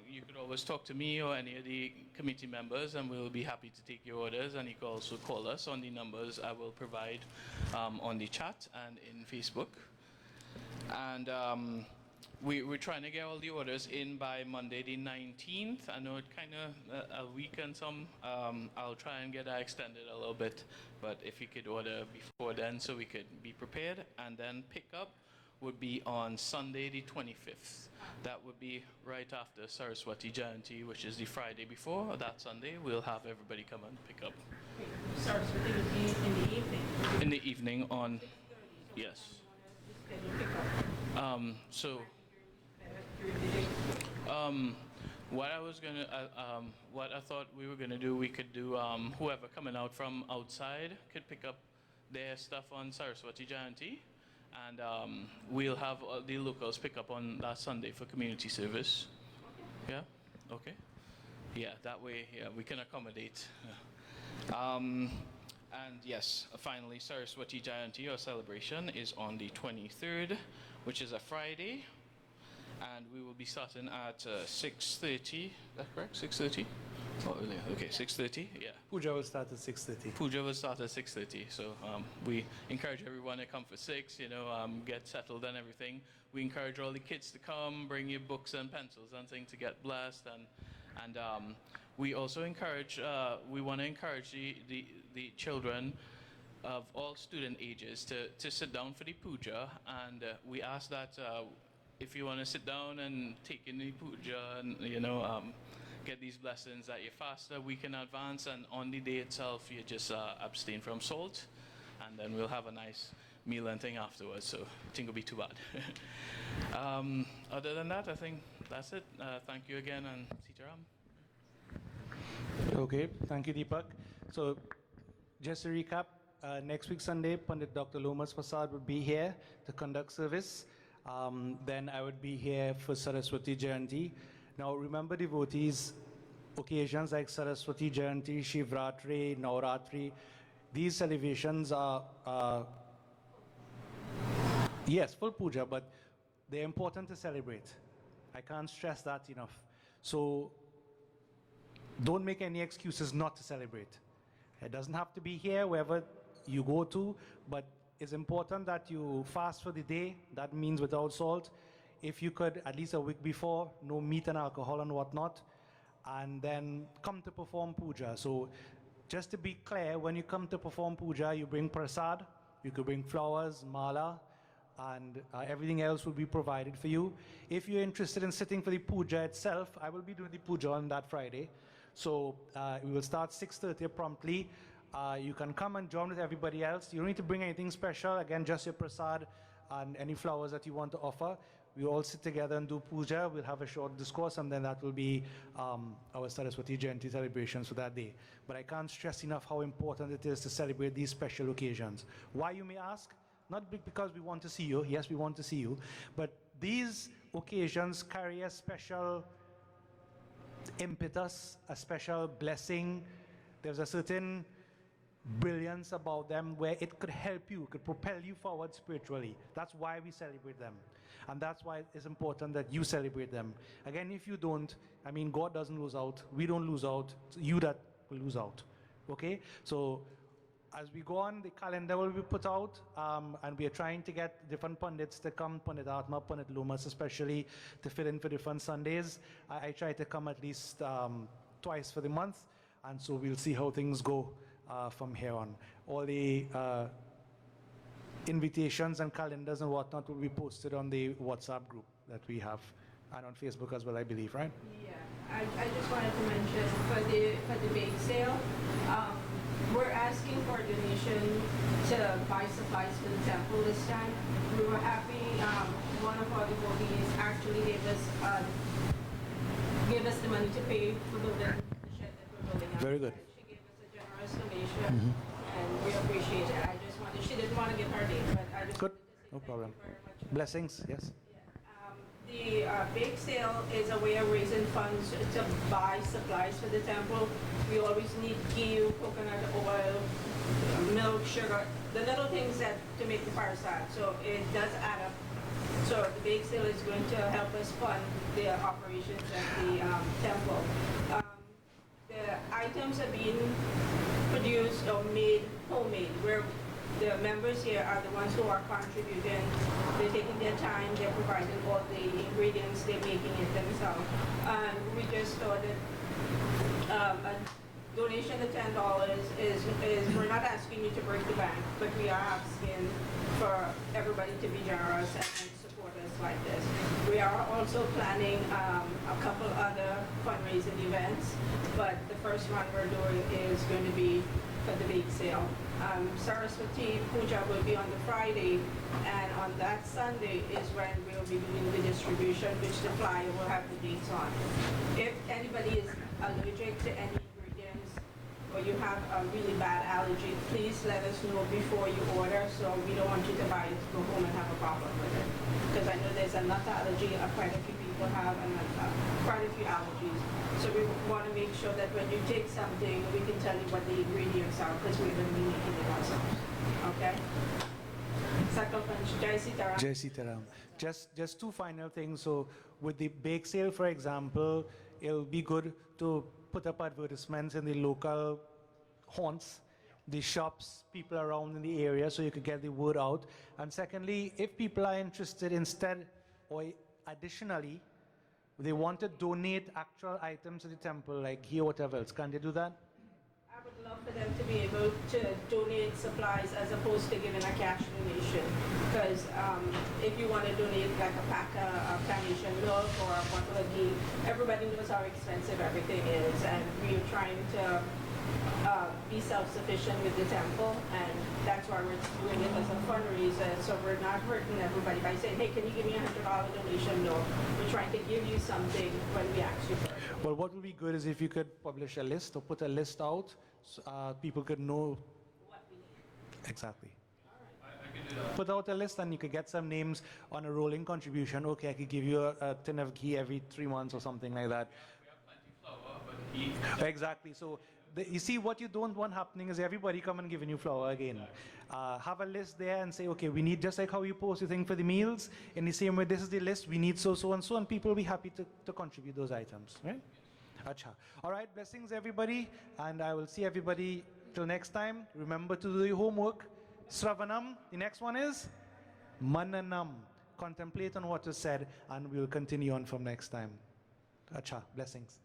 you could always talk to me or any of the committee members, and we'll be happy to take your orders. And you can also call us on the numbers I will provide on the chat and in Facebook. And we're trying to get all the orders in by Monday the 19th. I know it kind of a week and some. I'll try and get that extended a little bit, but if you could order before then so we could be prepared. And then pick up would be on Sunday the 25th. That would be right after Saraswati Jayanti, which is the Friday before. That Sunday, we'll have everybody come and pick up. Saraswati would be in the evening. In the evening on, yes. What I was gonna, what I thought we were gonna do, we could do, whoever coming out from outside could pick up their stuff on Saraswati Jayanti. And we'll have the locals pick up on that Sunday for community service. Yeah? Okay? Yeah, that way, yeah, we can accommodate. And yes, finally, Saraswati Jayanti, or celebration, is on the 23rd, which is a Friday. And we will be starting at 6:30. Is that correct? 6:30? Oh, earlier. Okay, 6:30. Yeah. Puja will start at 6:30. Puja will start at 6:30. So we encourage everyone to come for 6. Get settled and everything. We encourage all the kids to come, bring your books and pencils and things to get blessed, and we also encourage. We want to encourage the children of all student ages to sit down for the puja, and we ask that. If you want to sit down and take in the puja and get these blessings, that you fast a week in advance, and on the day itself you just abstain from salt, and then we'll have a nice meal and thing afterwards. So I think it'll be too bad. Other than that, I think that's it. Thank you again, and Sitaram. Okay, thank you, Deepak. So just to recap, next week Sunday, Pandit Dr. Lomas Prasad will be here to conduct service. Then I would be here for Saraswati Jayanti. Now remember, devotees, occasions like Saraswati Jayanti, Shivratri, Navratri, these celebrations are, yes, full puja, but they're important to celebrate. I can't stress that enough. So don't make any excuses not to celebrate. It doesn't have to be here, wherever you go to, but it's important that you fast for the day. That means without salt. If you could, at least a week before, no meat and alcohol and whatnot, and then come to perform puja. So just to be clear, when you come to perform puja, you bring prasad, you could bring flowers, mala, and everything else will be provided for you. If you're interested in sitting for the puja itself, I will be doing the puja on that Friday. So we will start 6:30 promptly. You can come and join with everybody else. You don't need to bring anything special. Again, just your prasad and any flowers that you want to offer. We all sit together and do puja. We'll have a short discourse, and then that will be our Saraswati Jayanti celebrations for that day. But I can't stress enough how important it is to celebrate these special occasions. Why, you may ask? Not because we want to see you. Yes, we want to see you. But these occasions carry a special impetus, a special blessing. There's a certain brilliance about them where it could help you, could propel you forward spiritually. That's why we celebrate them. And that's why it's important that you celebrate them. Again, if you don't, I mean, God doesn't lose out. We don't lose out. It's you that will lose out. Okay? So as we go on, the calendar will be put out, and we are trying to get different pundits to come, Pandit Atma, Pandit Lomas especially, to fill in for different Sundays. I try to come at least twice for the month, and so we'll see how things go from here on. All the invitations and calendars and whatnot will be posted on the WhatsApp group that we have, and on Facebook as well, I believe, right? Yeah, I just wanted to mention for the bake sale, we're asking for a donation to buy supplies for the temple this time. We were happy, one of our devotees actually gave us the money to pay for the shed that we're building. Very good. She gave us a generous donation, and we appreciate it. She didn't want to give her name, but I just Good, wanted to say no thank problem. you very much. Blessings, yes. The bake sale is a way of raising funds to buy supplies for the temple. We always need ghee, coconut oil, milk, sugar, the little things that to make the parasad. So it does add up. So the bake sale is going to help us fund the operations at the temple. The items are being produced or made homemade, where the members here are the ones who are contributing. They're taking their time, they're providing all the ingredients, they're making it themselves. And we just thought that a donation of $10 is, we're not asking you to break the bank, but we are asking for everybody to be generous and support us like this. We are also planning a couple other fundraising events, but the first one we're doing is going to be for the bake sale. Saraswati Puja will be on the Friday, and on that Sunday is when we'll be doing the distribution, which the flyer will have the dates on. If anybody is allergic to any ingredients, or you have a really bad allergy, please let us know before you order, so we don't want you to buy it to go home and have a problem with it. Because I know there's a nut allergy, quite a few people have, and quite a few allergies. So we want to make sure that when you take something, we can tell you what the ingredients are because we're going to be making it ourselves. Okay? Second punch, Jai Sitaram. Jai Sitaram. Just two final things. So with the bake sale, for example, it'll be good to put up advertisements in the local haunts, the shops, people around in the area, so you could get the word out. And secondly, if people are interested instead or additionally, they want to donate actual items to the temple, like here, whatever else, can they do that? I would love for them to be able to donate supplies as opposed to giving a cash donation. Because if you want to donate like a pack of carnation milk or a bottle of ghee, everybody knows how expensive everything is, and we are trying to be self-sufficient with the temple, and that's why we're doing it as a fundraiser. So we're not hurting everybody by saying, hey, can you give me $100 donation? No, we're trying to give you something when we ask you for it. Well, what would be good is if you could publish a list or put a list out, so, people could know What we need. exactly. I can do that. Put out a list and you could get some names on a rolling contribution. Okay, I could give you a tin of ghee every 3 months or something like that. We have plenty flour, but he Exactly. So you see, what you don't want happening is everybody come and giving you flour again. Have a list there and say, okay, we need, just like how you post your thing for the meals, in the same way, this is the list, we need so, so, and so, and people will be happy to contribute those items, right? Acha. All right, blessings everybody, and I will see everybody till next time. Remember to do your homework. Sravanam, the next one is Mananam. Contemplate on what is said, and we will continue on from next time. Acha, blessings.